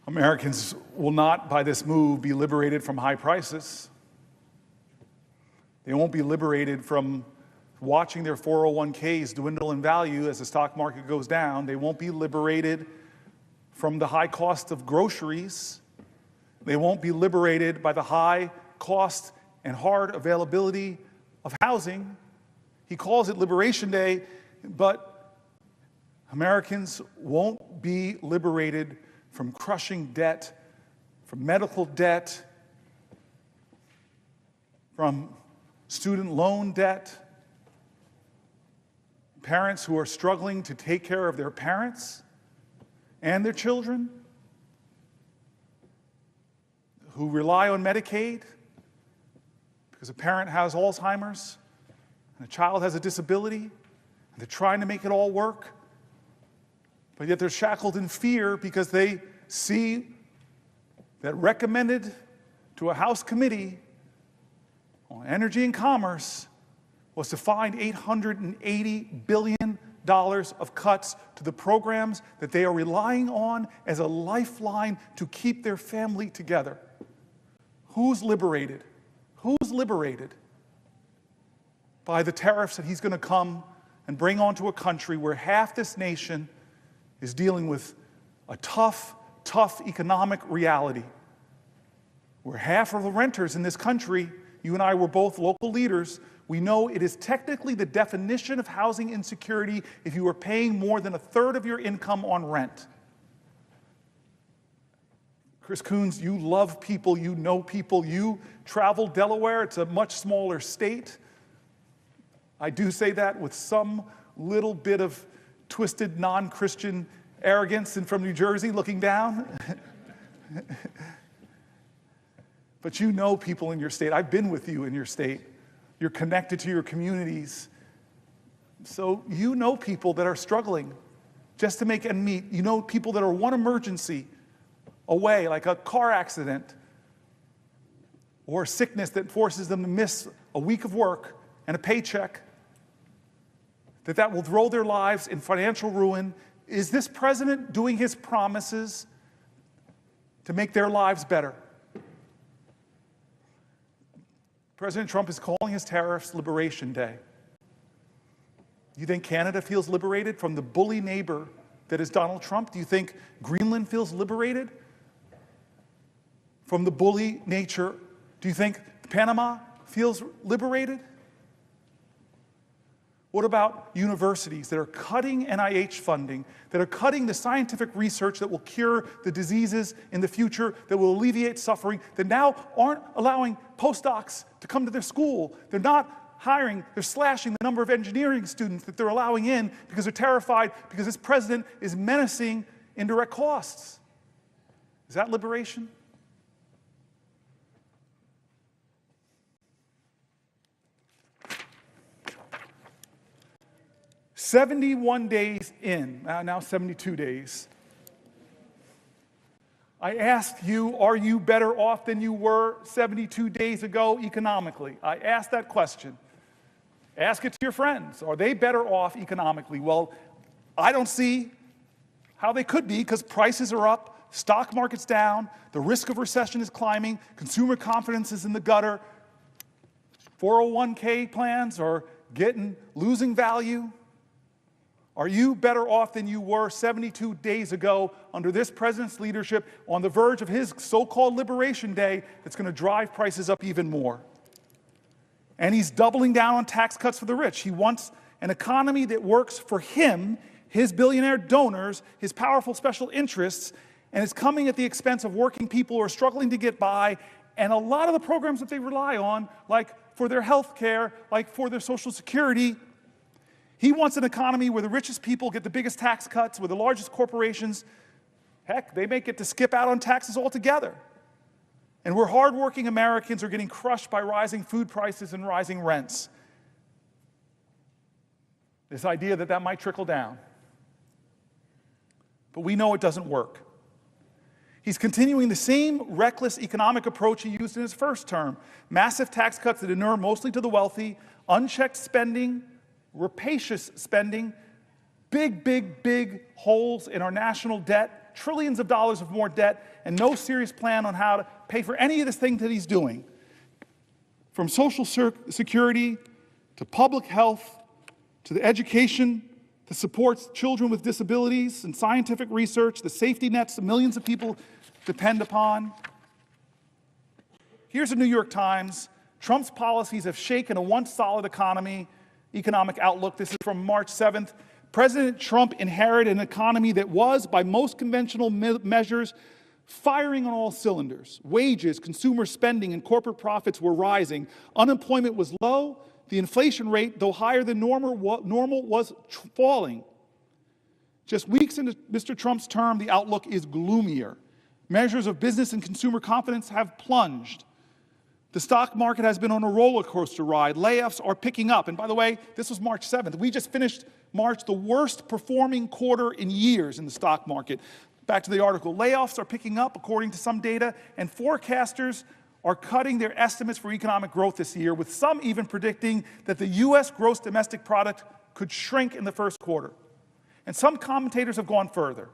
Americans will not, by this move, be liberated from high prices. They won't be liberated from watching their 401ks dwindle in value as the stock market goes down. They won't be liberated from the high cost of groceries. They won't be liberated by the high cost and hard availability of housing. He calls it Liberation Day, but Americans won't be liberated from crushing debt, from medical debt, from student loan debt, parents who are struggling to take care of their parents and their children, who rely on Medicaid because a parent has Alzheimer's and a child has a disability, and they're trying to make it all work, but yet they're shackled in fear because they see that recommended to a House committee on Energy and Commerce was to find $880 billion of cuts to the programs that they are relying on as a lifeline to keep their family together. Who's liberated? Who's liberated by the tariffs that he's going to come and bring onto a country where half this nation is dealing with a tough economic reality, where half of the renters in this country, you and I were both local leaders, we know it is technically the definition of housing insecurity if you are paying more than a third of your income on rent. Chris Coons, you love people, you know people, you travel Delaware, it's a much smaller state. I do say that with some little bit of twisted non-Christian arrogance and from New Jersey looking down. But you know people in your state. I've been with you in your state. You're connected to your communities. So you know people that are struggling just to make ends meet. You know people that are one emergency away, like a car accident or a sickness that forces them to miss a week of work and a paycheck, that will throw their lives in financial ruin. Is this president doing his promises to make their lives better? President Trump is calling his tariffs Liberation Day. Do you think Canada feels liberated from the bully neighbor that is Donald Trump? Do you think Greenland feels liberated from the bully nature? Do you think Panama feels liberated? What about universities that are cutting NIH funding, that are cutting the scientific research that will cure the diseases in the future, that will alleviate suffering, that now aren't allowing postdocs to come to their school? They're not hiring, they're slashing the number of engineering students that they're allowing in because they're terrified because this president is menacing indirect costs. Is that liberation? "71 days in, now 72 days, I asked you, are you better off than you were 72 days ago economically?" I asked that question. Ask it to your friends. Are they better off economically? Well, I don't see how they could be, because prices are up, stock market's down, the risk of recession is climbing, consumer confidence is in the gutter, 401k plans are losing value. Are you better off than you were 72 days ago under this president's leadership, on the verge of his so-called Liberation Day that's going to drive prices up even more? And he's doubling down on tax cuts for the rich. He wants an economy that works for him, his billionaire donors, his powerful special interests, and it's coming at the expense of working people who are struggling to get by, and a lot of the programs that they rely on, like for their health care, like for their Social Security. He wants an economy where the richest people get the biggest tax cuts, where the largest corporations, heck, they may get to skip out on taxes altogether. And where hardworking Americans are getting crushed by rising food prices and rising rents. This idea that that might trickle down. But we know it doesn't work. He's continuing the same reckless economic approach he used in his first term. Massive tax cuts that inure mostly to the wealthy, unchecked spending rapacious spending, big, big, big holes in our national debt, trillions of dollars of more debt, and no serious plan on how to pay for any of this thing that he's doing. From Social Security to public health to the education that supports children with disabilities and scientific research, the safety nets that millions of people depend upon. Here's the New York Times. Trump's policies have shaken a once solid economic outlook. This is from March 7th. President Trump inherited an economy that was, by most conventional measures, firing on all cylinders. Wages, consumer spending, and corporate profits were rising. Unemployment was low. The inflation rate, though higher than normal, was falling. Just weeks into Mr. Trump's term, the outlook is gloomier. Measures of business and consumer confidence have plunged. The stock market has been on a roller coaster ride. Layoffs are picking up. And by the way, this was March 7th. We just finished March, the worst performing quarter in years in the stock market. Back to the article. Layoffs are picking up, according to some data, and forecasters are cutting their estimates for economic growth this year, with some even predicting that the U.S. gross domestic product could shrink in the first quarter. And some commentators have gone further,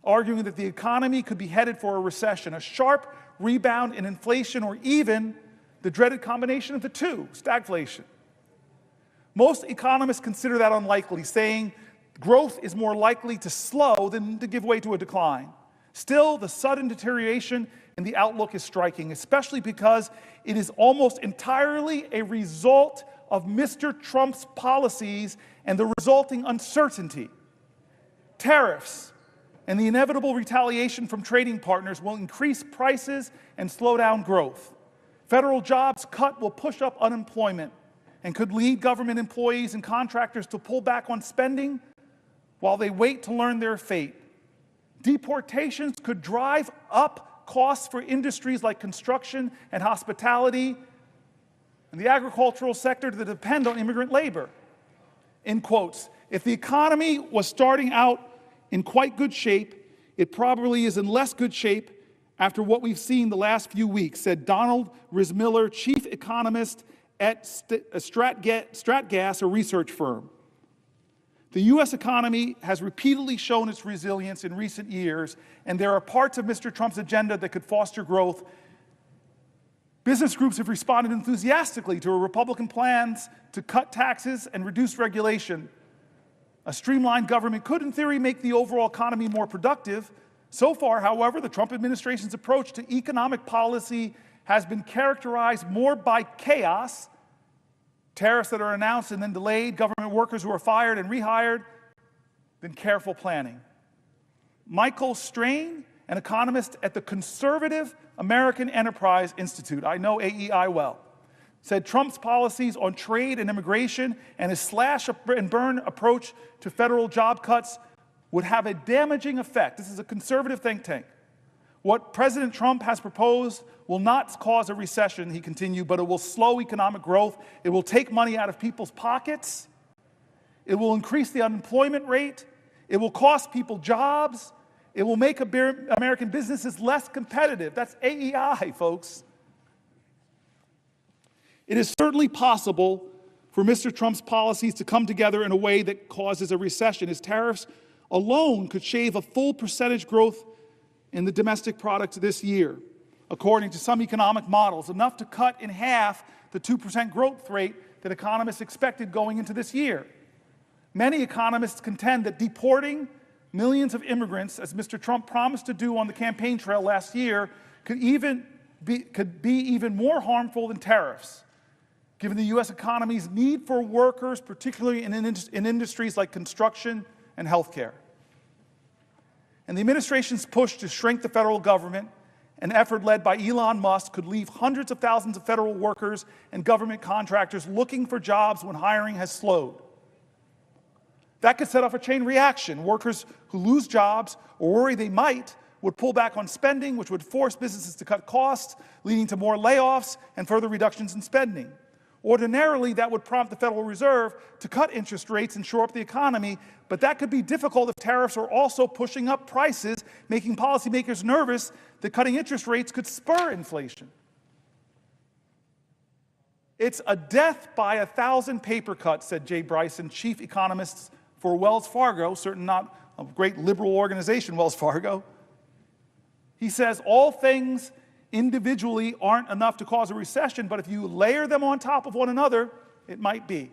arguing that the economy could be headed for a recession, a sharp rebound in inflation, or even the dreaded combination of the two, stagflation. Most economists consider that unlikely, saying growth is more likely to slow than to give way to a decline. Still, the sudden deterioration in the outlook is striking, especially because it is almost entirely a result of Mr. Trump's policies and the resulting uncertainty. Tariffs and the inevitable retaliation from trading partners will increase prices and slow down growth. Federal jobs cut will push up unemployment and could lead government employees and contractors to pull back on spending while they wait to learn their fate. Deportations could drive up costs for industries like construction and hospitality and the agricultural sector that depend on immigrant labor. In quotes, if the economy was starting out in quite good shape, it probably is in less good shape after what we've seen the last few weeks, said Donald Rismiller, chief economist at Stratgas, a research firm. The U.S. economy has repeatedly shown its resilience in recent years, and there are parts of Mr. Trump's agenda that could foster growth. Business groups have responded enthusiastically to Republican plans to cut taxes and reduce regulation. A streamlined government could, in theory, make the overall economy more productive. So far, however, the Trump administration's approach to economic policy has been characterized more by chaos, tariffs that are announced and then delayed, government workers who are fired and rehired, than careful planning. Michael Strain, an economist at the Conservative American Enterprise Institute, I know AEI well, said Trump's policies on trade and immigration and his slash and burn approach to federal job cuts would have a damaging effect. This is a conservative think tank. What President Trump has proposed will not cause a recession, he continued, but it will slow economic growth. It will take money out of people's pockets. It will increase the unemployment rate. It will cost people jobs. It will make American businesses less competitive. That's AEI, folks. It is certainly possible for Mr. Trump's policies to come together in a way that causes a recession. His tariffs alone could shave a full percentage growth in the domestic product this year, according to some economic models, enough to cut in half the 2% growth rate that economists expected going into this year. Many economists contend that deporting millions of immigrants, as Mr. Trump promised to do on the campaign trail last year, could be even more harmful than tariffs, given the U.S. economy's need for workers, particularly in industries like construction and healthcare. And the administration's push to shrink the federal government, an effort led by Elon Musk, could leave hundreds of thousands of federal workers and government contractors looking for jobs when hiring has slowed. That could set off a chain reaction. Workers who lose jobs or worry they might would pull back on spending, which would force businesses to cut costs, leading to more layoffs and further reductions in spending. Ordinarily, that would prompt the Federal Reserve to cut interest rates and shore up the economy, but that could be difficult if tariffs are also pushing up prices, making policymakers nervous that cutting interest rates could spur inflation. It's a death by 1,000 paper cuts, said Jay Bryson, chief economist for Wells Fargo, certainly not a great liberal organization, Wells Fargo. He says all things individually aren't enough to cause a recession, but if you layer them on top of one another, it might be.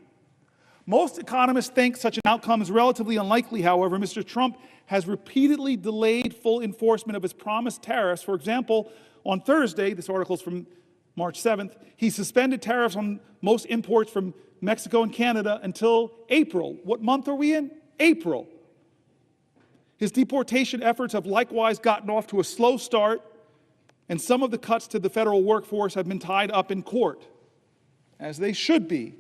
Most economists think such an outcome is relatively unlikely, however. Mr. Trump has repeatedly delayed full enforcement of his promised tariffs. For example, on Thursday, this article is from March 7th, he suspended tariffs on most imports from Mexico and Canada until April. What month are we in? April. His deportation efforts have likewise gotten off to a slow start, and some of the cuts to the federal workforce have been tied up in court, as they should be.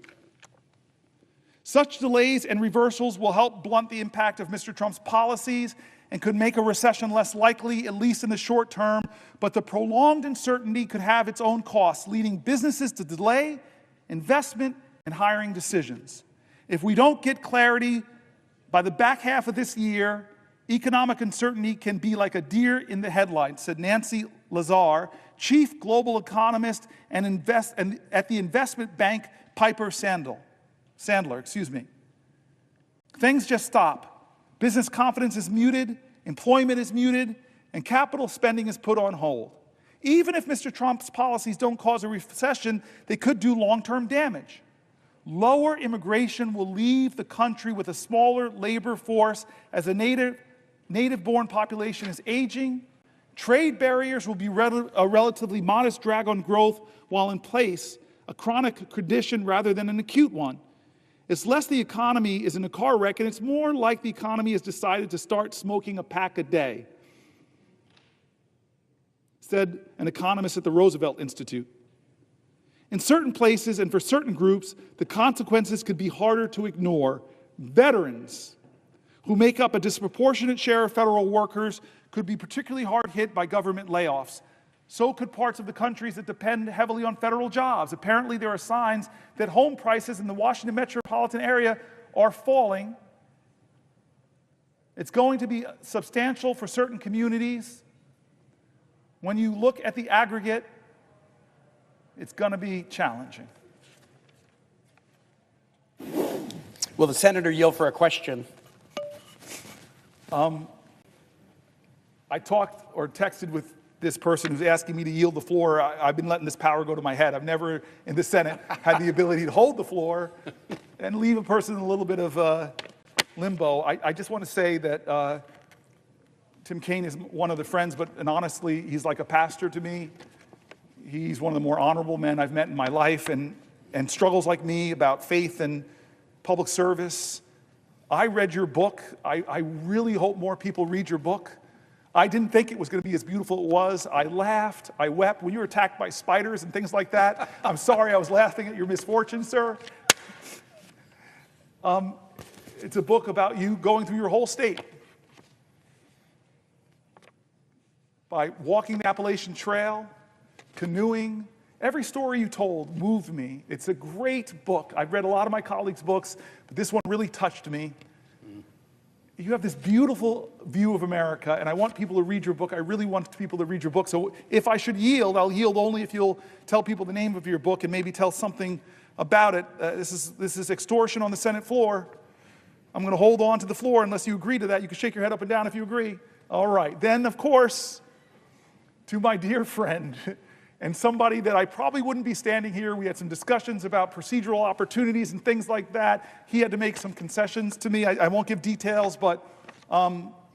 Such delays and reversals will help blunt the impact of Mr. Trump's policies and could make a recession less likely, at least in the short term, but the prolonged uncertainty could have its own costs, leading businesses to delay investment and hiring decisions. If we don't get clarity by the back half of this year, economic uncertainty can be like a deer in the headlights, said Nancy Lazar, chief global economist and at the investment bank Piper Sandler. Things just stop. Business confidence is muted, employment is muted, and capital spending is put on hold. Even if Mr. Trump's policies don't cause a recession, they could do long-term damage. Lower immigration will leave the country with a smaller labor force as a native-born population is aging. Trade barriers will be a relatively modest drag on growth while in place, a chronic condition rather than an acute one. It's less the economy is in a car wreck, and it's more like the economy has decided to start smoking a pack a day, said an economist at the Roosevelt Institute. In certain places and for certain groups, the consequences could be harder to ignore. Veterans, who make up a disproportionate share of federal workers, could be particularly hard hit by government layoffs. So could parts of the countries that depend heavily on federal jobs. Apparently, there are signs that home prices in the Washington metropolitan area are falling. It's going to be substantial for certain communities. When you look at the aggregate, it's going to be challenging. Will the senator yield for a question? I talked or texted with this person who's asking me to yield the floor. I've been letting this power go to my head. I've never in the Senate had the ability to hold the floor and leave a person in a little bit of limbo. I just want to say that Tim Kaine is one of the friends, and honestly, he's like a pastor to me. He's one of the more honorable men I've met in my life, and struggles like me about faith and public service. I read your book. I really hope more people read your book. I didn't think it was going to be as beautiful as it was. I laughed, I wept. When you were attacked by spiders and things like that, I'm sorry I was laughing at your misfortune, sir. It's a book about you going through your whole state. By walking the Appalachian Trail, canoeing, every story you told moved me. It's a great book. I've read a lot of my colleagues' books, but this one really touched me. You have this beautiful view of America, and I want people to read your book. I really want people to read your book. So if I should yield, I'll yield only if you'll tell people the name of your book and maybe tell something about it. This is extortion on the Senate floor. I'm going to hold on to the floor unless you agree to that. You can shake your head up and down if you agree. All right. Then, of course, to my dear friend and somebody that I probably wouldn't be standing here. We had some discussions about procedural opportunities and things like that. He had to make some concessions to me. I won't give details, but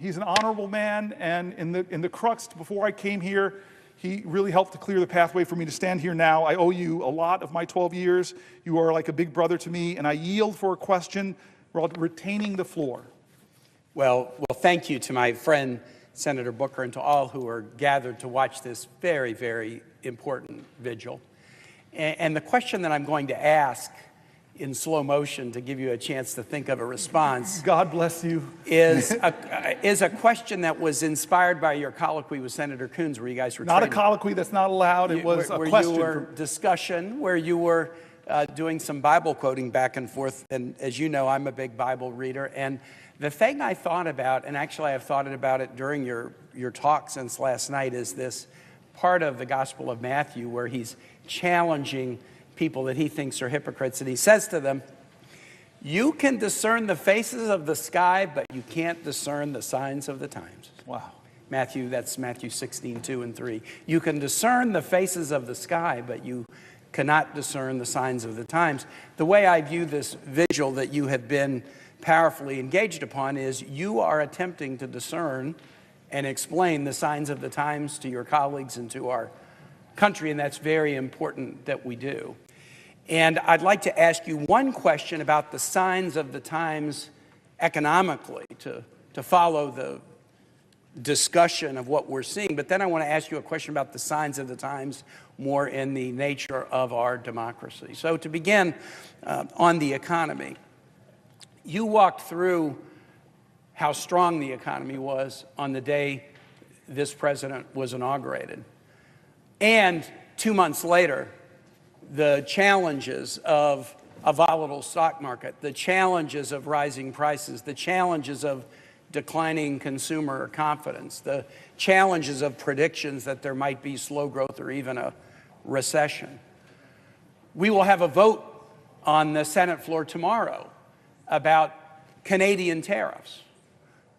he's an honorable man, and in the crux before I came here, he really helped to clear the pathway for me to stand here now. I owe you a lot of my 12 years. You are like a big brother to me, and I yield for a question while retaining the floor. Well, thank you to my friend, Senator Booker, and to all who are gathered to watch this very, very important vigil. And the question that I'm going to ask in slow motion to give you a chance to think of a response. God bless you. is a question that was inspired by your colloquy with Senator Coons, where you guys were not a colloquy, that's not allowed. It was a question. You were discussion, where you were doing some Bible quoting back and forth. And as you know, I'm a big Bible reader. And the thing I thought about, and actually I've thought about it during your talk since last night, is this part of the Gospel of Matthew where he's challenging people that he thinks are hypocrites, and he says to them, "You can discern the faces of the sky, but you can't discern the signs of the times." Wow. That's Matthew 16, 2 and 3. You can discern the faces of the sky, but you cannot discern the signs of the times. The way I view this vigil that you have been powerfully engaged upon is you are attempting to discern and explain the signs of the times to your colleagues and to our country, and that's very important that we do. And I'd like to ask you one question about the signs of the times economically to follow the discussion of what we're seeing. But then I want to ask you a question about the signs of the times more in the nature of our democracy. So to begin on the economy, you walked through how strong the economy was on the day this president was inaugurated. And 2 months later, the challenges of a volatile stock market, the challenges of rising prices, the challenges of declining consumer confidence, the challenges of predictions that there might be slow growth or even a recession. We will have a vote on the Senate floor tomorrow about Canadian tariffs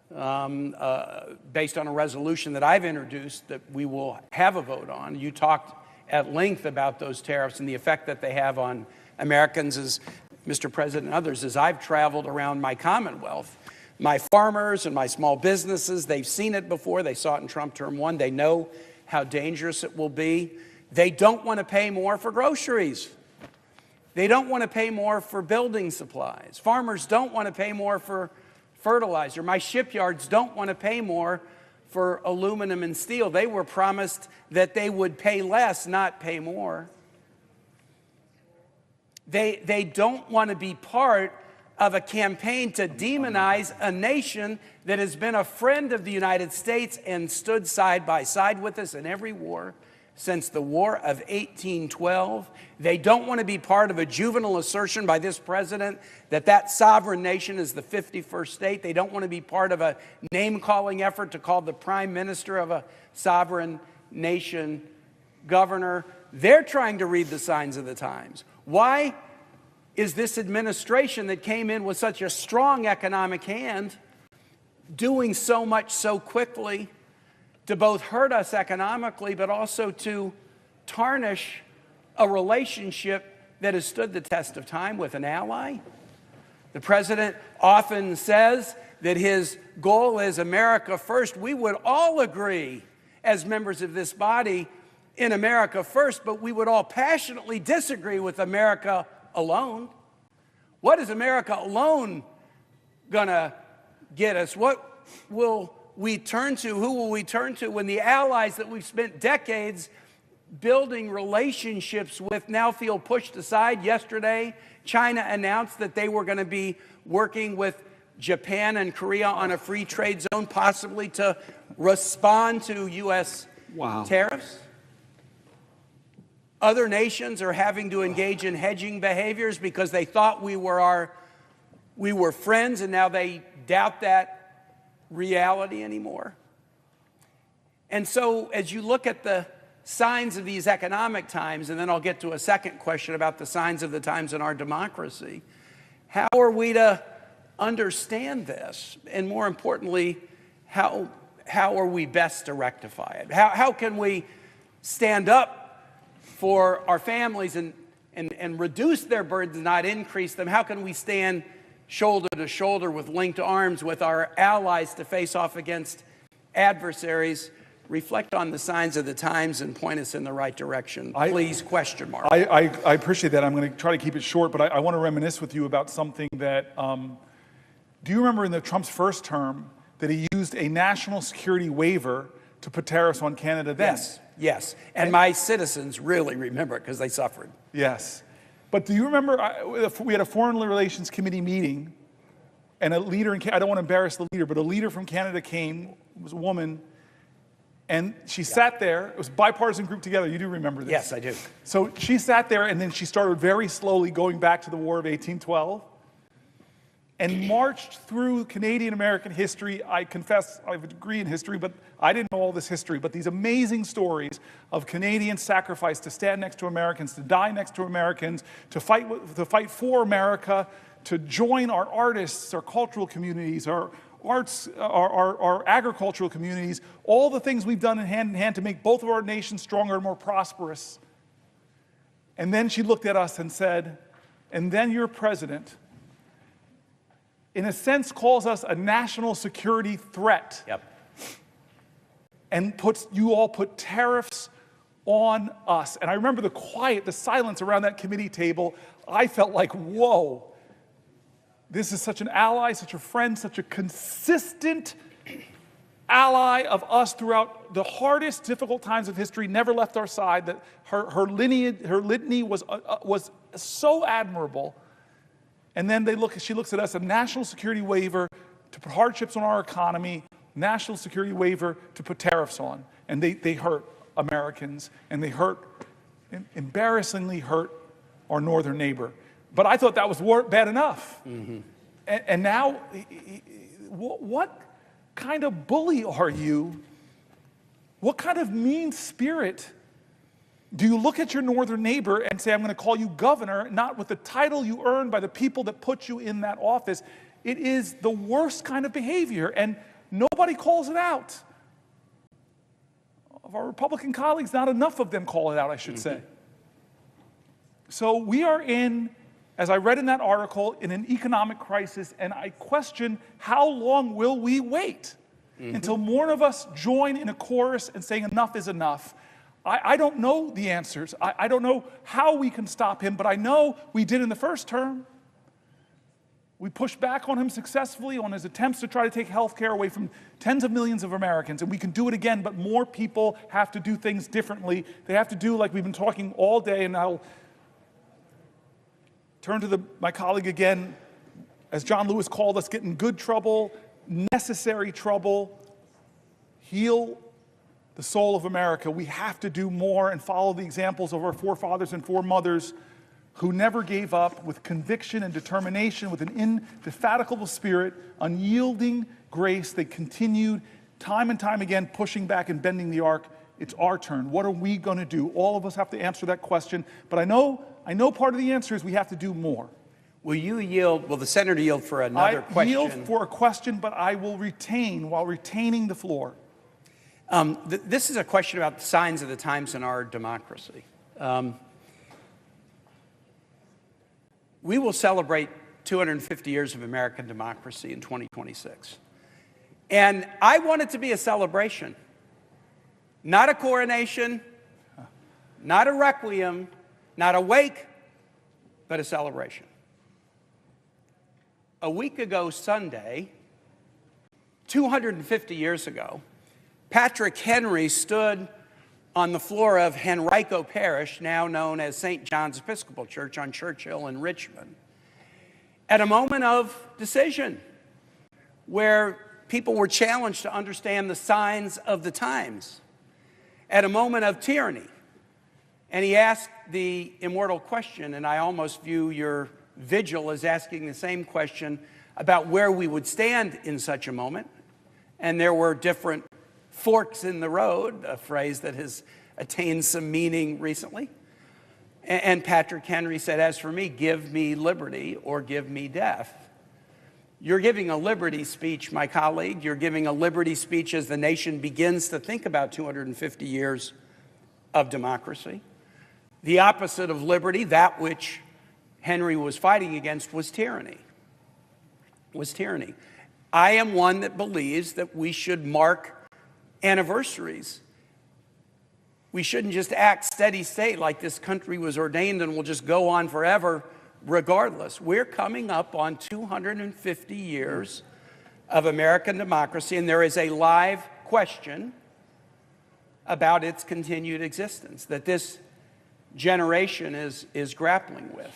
based on a resolution that I've introduced that we will have a vote on. You talked at length about those tariffs and the effect that they have on Americans, as Mr. President and others. As I've traveled around my Commonwealth, my farmers and my small businesses, they've seen it before. They saw it in Trump term 1. They know how dangerous it will be. They don't want to pay more for groceries. They don't want to pay more for building supplies. Farmers don't want to pay more for fertilizer. My shipyards don't want to pay more for aluminum and steel. They were promised that they would pay less, not pay more. They don't want to be part of a campaign to demonize a nation that has been a friend of the United States and stood side by side with us in every war since the War of 1812. They don't want to be part of a juvenile assertion by this president that that sovereign nation is the 51st state. They don't want to be part of a name-calling effort to call the prime minister of a sovereign nation governor. They're trying to read the signs of the times. Why is this administration that came in with such a strong economic hand doing so much so quickly to both hurt us economically, but also to tarnish a relationship that has stood the test of time with an ally? The president often says that his goal is America first. We would all agree as members of this body in America first, but we would all passionately disagree with America alone. What is America alone gonna get us? What will we turn to? Who will we turn to when the allies that we've spent decades building relationships with now feel pushed aside? Yesterday, China announced that they were going to be working with Japan and Korea on a free trade zone, possibly to respond to U.S. tariffs. Other nations are having to engage in hedging behaviors because they thought we were friends, and now they doubt that reality anymore. And so as you look at the signs of these economic times, and then I'll get to a second question about the signs of the times in our democracy, how are we to understand this? And more importantly, how are we best to rectify it? How can we stand up for our families and reduce their burdens, not increase them? How can we stand shoulder to shoulder with linked arms with our allies to face off against adversaries? Reflect on the signs of the times and point us in the right direction. Please, question mark. I appreciate that. I'm going to try to keep it short, but I want to reminisce with you about something that, do you remember in the Trump's first term that he used a national security waiver to put tariffs on Canada then? Yes. And my citizens really remember it because they suffered. Yes. But do you remember, we had a Foreign Relations Committee meeting, and a leader, I don't want to embarrass the leader, but a leader from Canada came, it was a woman, and she sat there. It was a bipartisan group together. You do remember this? Yes, I do. So she sat there, and then she started very slowly going back to the War of 1812. and marched through Canadian-American history. I confess I have a degree in history, but I didn't know all this history. But these amazing stories of Canadian sacrifice to stand next to Americans, to die next to Americans, to fight for America, to join our artists, our cultural communities, our arts, our agricultural communities, all the things we've done in hand to make both of our nations stronger and more prosperous. And then she looked at us and said, and then your president, in a sense, calls us a national security threat. Yep. And you all put tariffs on us. And I remember the quiet, the silence around that committee table. I felt like, whoa, this is such an ally, such a friend, such a consistent ally of us throughout the hardest, difficult times of history, never left our side, that her litany was so admirable. And then she looks at us, a national security waiver to put hardships on our economy, national security waiver to put tariffs on. And they hurt Americans, and they embarrassingly hurt our northern neighbor. But I thought that was bad enough. Mm-hmm. And now, what kind of bully are you? What kind of mean spirit? Do you look at your northern neighbor and say, I'm going to call you governor, not with the title you earned by the people that put you in that office? It is the worst kind of behavior, and nobody calls it out. Of our Republican colleagues, not enough of them call it out, I should say. So we are in, as I read in that article, in an economic crisis, and I question, how long will we wait until more of us join in a chorus and saying enough is enough? I don't know the answers. I don't know how we can stop him, but I know we did in the first term. We pushed back on him successfully on his attempts to try to take health care away from tens of millions of Americans, and we can do it again, but more people have to do things differently. They have to do, like we've been talking all day, and I'll turn to my colleague again, as John Lewis called us, get in good trouble, necessary trouble, heal the soul of America. We have to do more and follow the examples of our forefathers and foremothers who never gave up, with conviction and determination, with an indefatigable spirit, unyielding grace. They continued time and time again, pushing back and bending the arc. It's our turn. What are we going to do? All of us have to answer that question. But I know part of the answer is we have to do more. Will the senator yield for another question? I yield for a question, but I will retain, while retaining the floor. This is a question about the signs of the times in our democracy. We will celebrate 250 years of American democracy in 2026. And I want it to be a celebration, not a coronation, not a requiem, not a wake, but a celebration. A week ago Sunday, 250 years ago, Patrick Henry stood on the floor of Henrico Parish, now known as St. John's Episcopal Church on Churchill in Richmond, at a moment of decision where people were challenged to understand the signs of the times, at a moment of tyranny. And he asked the immortal question, and I almost view your vigil as asking the same question about where we would stand in such a moment. And there were different forks in the road, a phrase that has attained some meaning recently. And Patrick Henry said, as for me, give me liberty or give me death. You're giving a liberty speech, my colleague. You're giving a liberty speech as the nation begins to think about 250 years of democracy. The opposite of liberty, that which Henry was fighting against, was tyranny. I am one that believes that we should mark anniversaries. We shouldn't just act steady state like this country was ordained and will just go on forever regardless. We're coming up on 250 years of American democracy, and there is a live question about its continued existence that this generation is grappling with.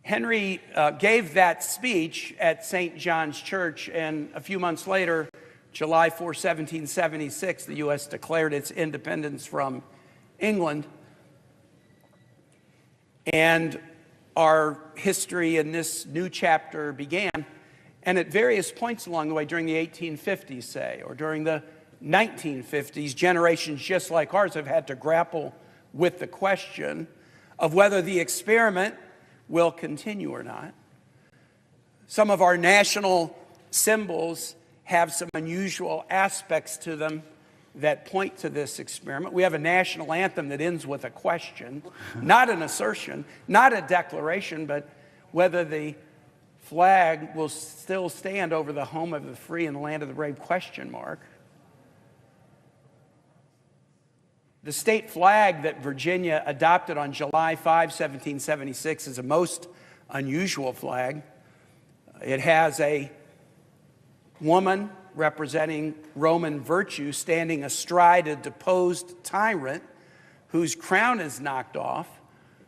Henry gave that speech at St. John's Church, and a few months later, July 4, 1776, the U.S. declared its independence from England. And our history in this new chapter began. And at various points along the way, during the 1850s, say, or during the 1950s, generations just like ours have had to grapple with the question of whether the experiment will continue or not. Some of our national symbols have some unusual aspects to them that point to this experiment. We have a national anthem that ends with a question, not an assertion, not a declaration, but whether the flag will still stand over the home of the free and the land of the brave, question mark. The state flag that Virginia adopted on July 5, 1776 is a most unusual flag. It has a woman representing Roman virtue standing astride a deposed tyrant whose crown is knocked off,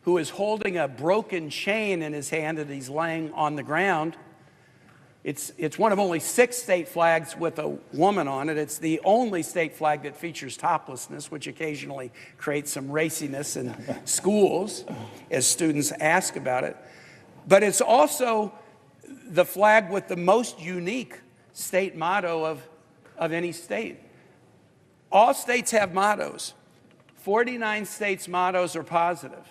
who is holding a broken chain in his hand that he's laying on the ground. It's one of only 6 state flags with a woman on it. It's the only state flag that features toplessness, which occasionally creates some raciness in schools as students ask about it. But it's also the flag with the most unique state motto of any state. All states have mottos. 49 states' mottos are positive.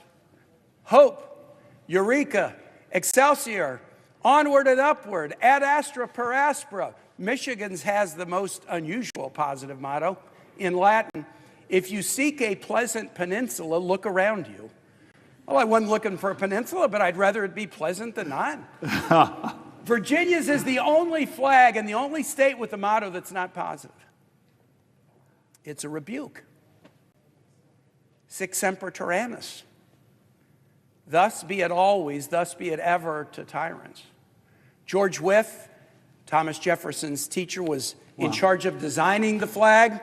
Hope, Eureka, Excelsior, onward and upward, ad astra per aspera. Michigan's has the most unusual positive motto. In Latin, if you seek a pleasant peninsula, look around you. Well, I wasn't looking for a peninsula, but I'd rather it be pleasant than not. Virginia's is the only flag and the only state with a motto that's not positive. It's a rebuke. Sic semper tyrannis. Thus be it always, thus be it ever to tyrants. George Wythe, Thomas Jefferson's teacher, was in charge of designing the flag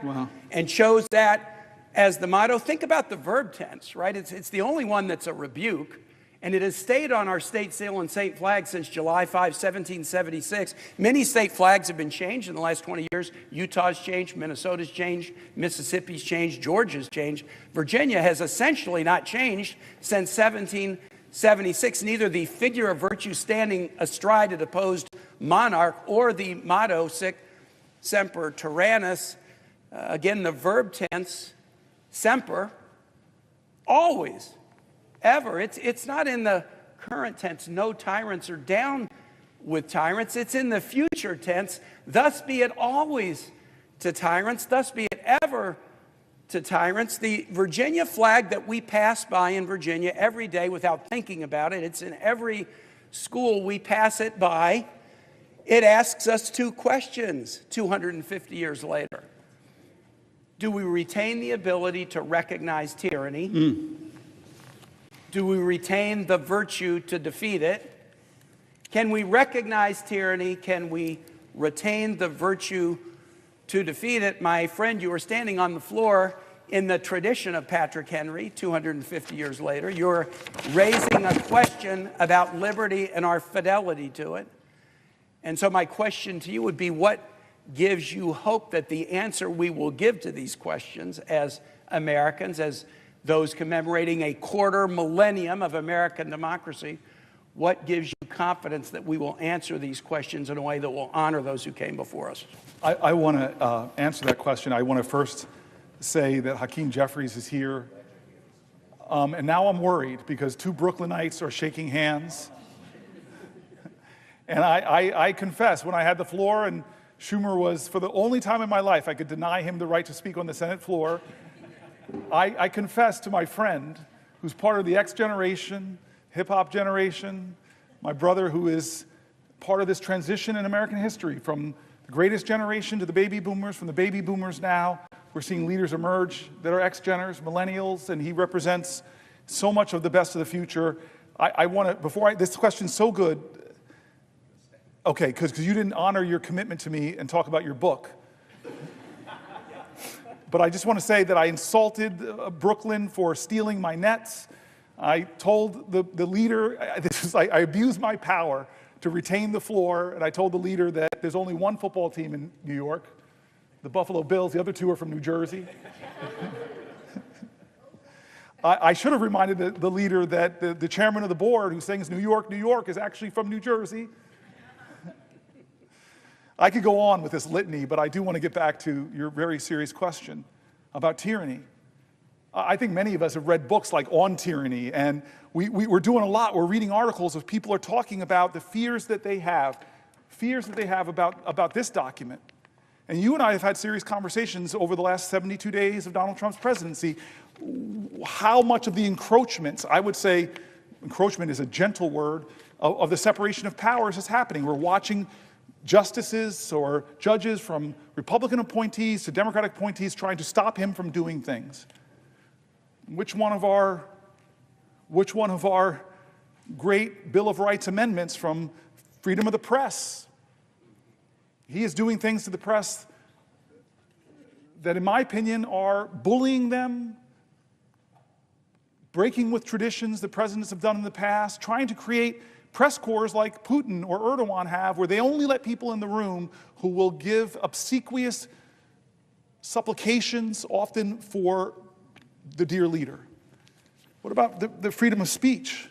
and chose that as the motto. Think about the verb tense, right? It's the only one that's a rebuke. And it has stayed on our state seal and state flag since July 5, 1776. Many state flags have been changed in the last 20 years. Utah's changed, Minnesota's changed, Mississippi's changed, Georgia's changed. Virginia has essentially not changed since 1776. Neither the figure of virtue standing astride a deposed monarch or the motto, sic semper tyrannis, again, the verb tense, semper, always. Ever. It's not in the current tense, no tyrants are down with tyrants. It's in the future tense, thus be it always to tyrants, thus be it ever to tyrants. The Virginia flag that we pass by in Virginia every day without thinking about it, it's in every school we pass it by. It asks us 2 questions 250 years later. Do we retain the ability to recognize tyranny? Do we retain the virtue to defeat it? Can we recognize tyranny? Can we retain the virtue to defeat it? My friend, you are standing on the floor in the tradition of Patrick Henry 250 years later. You're raising a question about liberty and our fidelity to it. And so my question to you would be, what gives you hope that the answer we will give to these questions as Americans, as those commemorating a quarter millennium of American democracy, what gives you confidence that we will answer these questions in a way that will honor those who came before us? I want to answer that question. I want to first say that Hakeem Jeffries is here. And now I'm worried because 2 Brooklynites are shaking hands. And I confess, when I had the floor and Schumer was, for the only time in my life, I could deny him the right to speak on the Senate floor, I confess to my friend, who's part of the X generation, hip-hop generation, my brother who is part of this transition in American history, from the greatest generation to the baby boomers, from the baby boomers now, we're seeing leaders emerge that are X-geners, millennials, and he represents so much of the best of the future. I want to, this question's so good, okay, because you didn't honor your commitment to me and talk about your book. But I just want to say that I insulted Brooklyn for stealing my nets. I told the leader, I abused my power to retain the floor, and I told the leader that there's only one football team in New York, the Buffalo Bills. The other 2 are from New Jersey. I should have reminded the leader that the chairman of the board who sings New York, New York is actually from New Jersey. I could go on with this litany, but I do want to get back to your very serious question about tyranny. I think many of us have read books like On Tyranny, and we're doing a lot. We're reading articles of people are talking about the fears that they have about this document. And you and I have had serious conversations over the last 72 days of Donald Trump's presidency. How much of the encroachments, I would say encroachment is a gentle word, of the separation of powers is happening. We're watching justices or judges from Republican appointees to Democratic appointees trying to stop him from doing things. Which one of our great Bill of Rights amendments from freedom of the press? He is doing things to the press that, in my opinion, are bullying them, breaking with traditions that presidents have done in the past, trying to create press corps like Putin or Erdogan have, where they only let people in the room who will give obsequious supplications, often for the dear leader. What about the freedom of speech?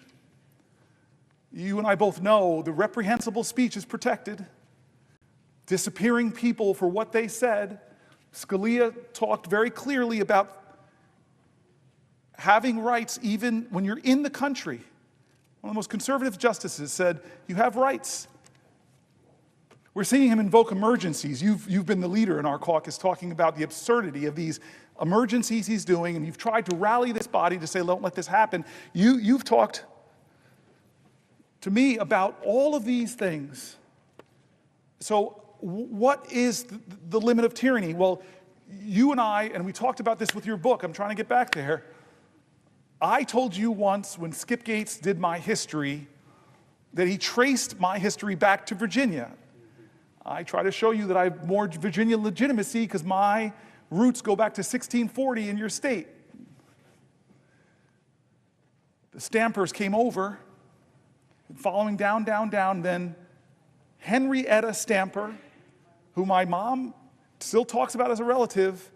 You and I both know the reprehensible speech is protected. Disappearing people for what they said. Scalia talked very clearly about having rights even when you're in the country. One of the most conservative justices said, you have rights. We're seeing him invoke emergencies. You've been the leader in our caucus talking about the absurdity of these emergencies he's doing, and you've tried to rally this body to say, don't let this happen. You've talked to me about all of these things. So what is the limit of tyranny? Well, you and I, and we talked about this with your book, I'm trying to get back there. I told you once when Skip Gates did my history that he traced my history back to Virginia. I try to show you that I have more Virginia legitimacy because my roots go back to 1640 in your state. The Stampers came over, following down, then Henrietta Stamper, who my mom still talks about as a relative,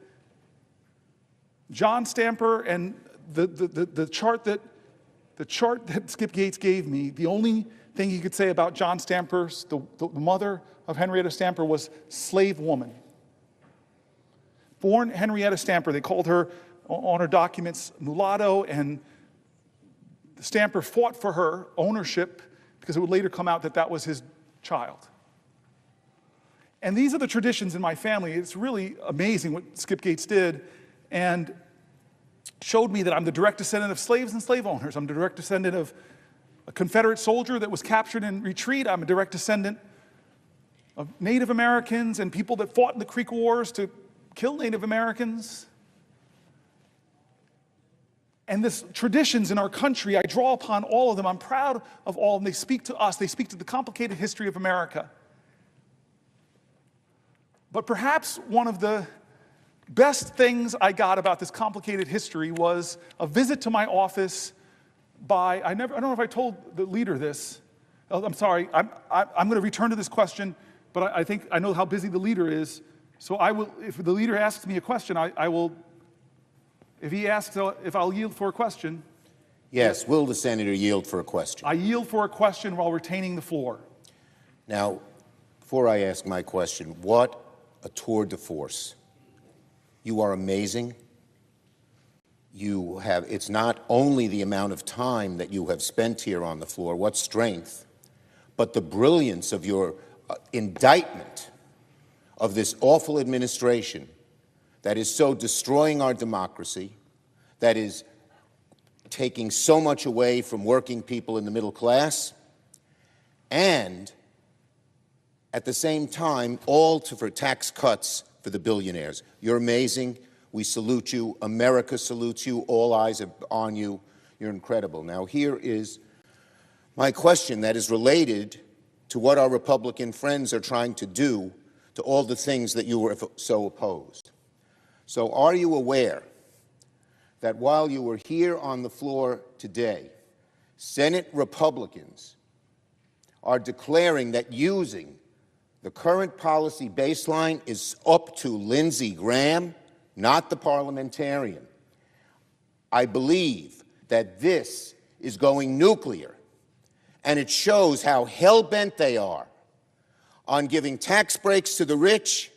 John Stamper, and the chart that Skip Gates gave me, the only thing he could say about John Stamper, the mother of Henrietta Stamper, was slave woman. Born Henrietta Stamper, they called her on her documents mulatto, and Stamper fought for her ownership because it would later come out that that was his child. And these are the traditions in my family. It's really amazing what Skip Gates did, and showed me that I'm the direct descendant of slaves and slave owners. I'm the direct descendant of a Confederate soldier that was captured in retreat. I'm a direct descendant of Native Americans and people that fought in the Creek Wars to kill Native Americans. And these traditions in our country, I draw upon all of them. I'm proud of all, and they speak to us. They speak to the complicated history of America. But perhaps one of the best things I got about this complicated history was a visit to my office by, I don't know if I told the leader this. I'm sorry, I'm going to return to this question, but I think I know how busy the leader is. So I will, if the leader asks me a question, I will, if he asks if I'll yield for a question. Yes, will the senator yield for a question? I yield for a question while retaining the floor. Now, before I ask my question, what a tour de force. You are amazing. You have, it's not only the amount of time that you have spent here on the floor, what strength, but the brilliance of your indictment of this awful administration that is so destroying our democracy, that is taking so much away from working people in the middle class, and at the same time, all for tax cuts for the billionaires. You're amazing. We salute you. America salutes you. All eyes are on you. You're incredible. Now, here is my question that is related to what our Republican friends are trying to do to all the things that you were so opposed. So are you aware that while you were here on the floor today, Senate Republicans are declaring that using the current policy baseline is up to Lindsey Graham, not the parliamentarian. I believe that this is going nuclear, and it shows how hell-bent they are on giving tax breaks to the rich,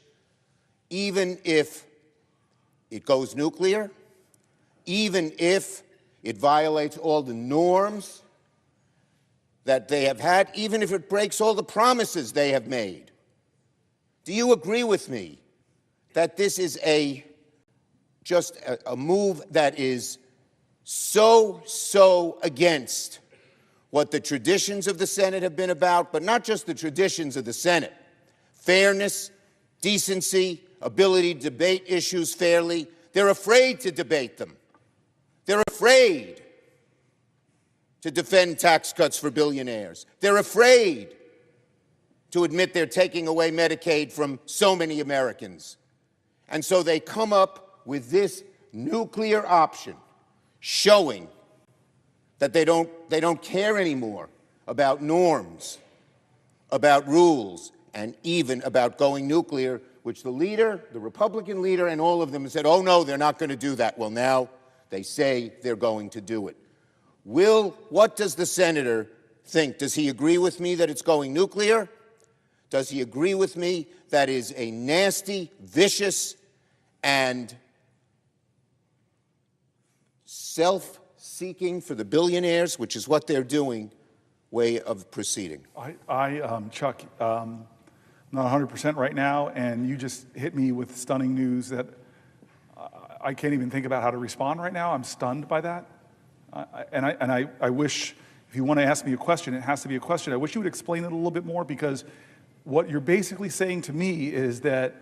even if it goes nuclear, even if it violates all the norms that they have had, even if it breaks all the promises they have made. Do you agree with me that this is just a move that is so against what the traditions of the Senate have been about, but not just the traditions of the Senate? Fairness, decency, ability to debate issues fairly. They're afraid to debate them. They're afraid to defend tax cuts for billionaires. They're afraid to admit they're taking away Medicaid from so many Americans. And so they come up with this nuclear option, showing that they don't care anymore about norms, about rules, and even about going nuclear, which the leader, the Republican leader, and all of them have said, oh no, they're not going to do that. Well, now they say they're going to do it. What does the senator think? Does he agree with me that it's going nuclear? Does he agree with me that is a nasty, vicious, and self-seeking for the billionaires, which is what they're doing, way of proceeding? Chuck, I'm not 100% right now, and you just hit me with stunning news that I can't even think about how to respond right now. I'm stunned by that. I wish, if you want to ask me a question, it has to be a question. I wish you would explain it a little bit more, because what you're basically saying to me is that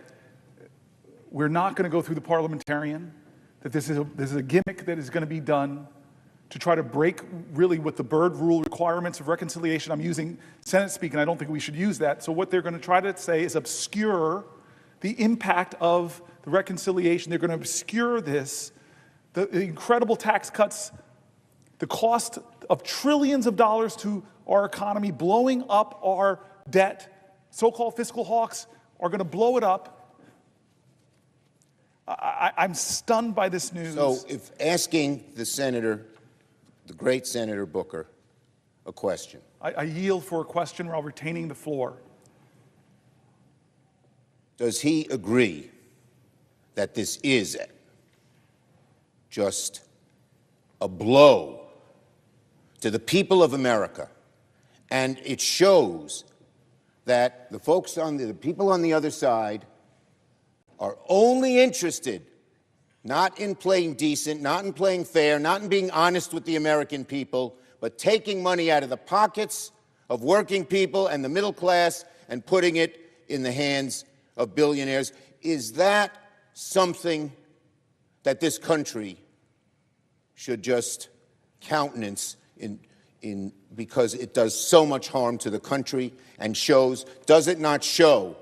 we're not going to go through the parliamentarian, that this is a gimmick that is going to be done to try to break really what the Byrd rule requirements of reconciliation. I'm using Senate speak, and I don't think we should use that. So what they're going to try to say is obscure the impact of the reconciliation. They're going to obscure this, the incredible tax cuts, the cost of trillions of dollars to our economy, blowing up our debt. So-called fiscal hawks are going to blow it up. I'm stunned by this news. So if asking the senator, the great Senator Booker, a question. I yield for a question while retaining the floor. Does he agree that this is just a blow to the people of America, and it shows that the folks the people on the other side are only interested not in playing decent, not in playing fair, not in being honest with the American people, but taking money out of the pockets of working people and the middle class and putting it in the hands of billionaires? Is that something that this country should just countenance because it does so much harm to the country and does it not show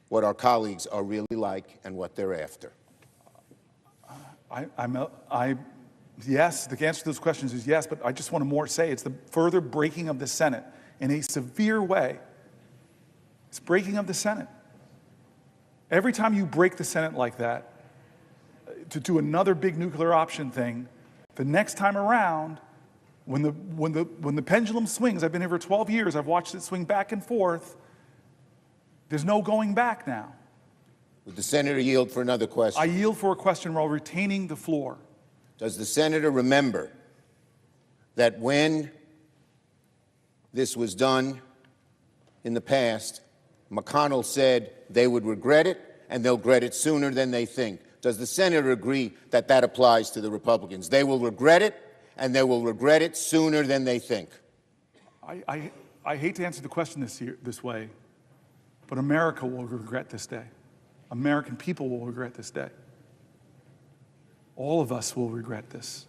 what our colleagues are really like and what they're after? Yes, the answer to those questions is yes, but I just want to more say it's the further breaking of the Senate in a severe way. It's breaking of the Senate. Every time you break the Senate like that, to do another big nuclear option thing, the next time around, when the pendulum swings, I've been here for 12 years, I've watched it swing back and forth, there's no going back now. Would the senator yield for another question? I yield for a question while retaining the floor. Does the senator remember that when this was done in the past, McConnell said they would regret it, and they'll regret it sooner than they think? Does the senator agree that that applies to the Republicans? They will regret it, and they will regret it sooner than they think. I hate to answer the question this way, but America will regret this day. American people will regret this day. All of us will regret this.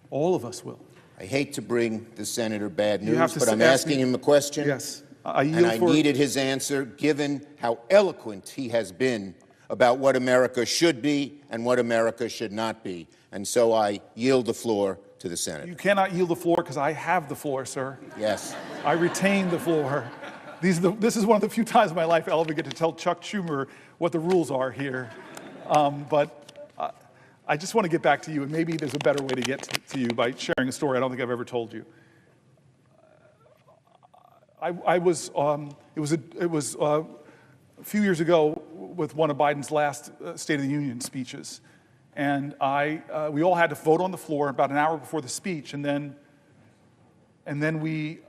All of us will. I hate to bring the senator bad news, but I'm asking him a question. Yes. And I needed his answer, given how eloquent he has been about what America should be and what America should not be. And so I yield the floor to the senator. You cannot yield the floor because I have the floor, sir. Yes. I retain the floor. This is one of the few times in my life I'll ever get to tell Chuck Schumer what the rules are here. But I just want to get back to you, and maybe there's a better way to get to you by sharing a story I don't think I've ever told you. It was a few years ago with one of Biden's last State of the Union speeches, and we all had to vote on the floor about an hour before the speech, and then we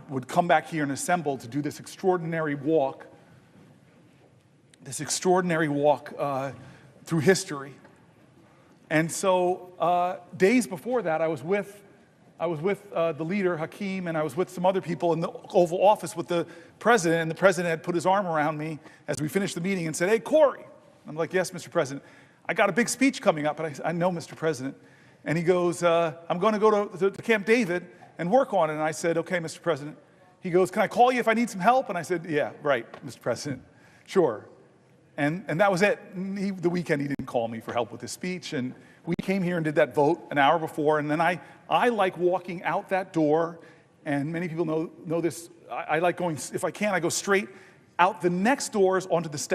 would come back here and assemble to do this extraordinary walk through history. And so days before that, I was with the leader, Hakeem, and I was with some other people in the Oval Office with the president, and the president had put his arm around me as we finished the meeting and said, "Hey, Cory." I'm like, "Yes, Mr. President. I got a big speech coming up." And I know, Mr. President. And he goes, "I'm going to go to Camp David and work on it." And I said, "Okay, Mr. President." He goes, "Can I call you if I need some help?" And I said, "Yeah, right, Mr. President. Sure." And that was it. The weekend he didn't call me for help with his speech, and we came here and did that vote an hour before, and then I like walking out that door, and many people know this. I like going, if I can, I go straight out the next doors onto the steps.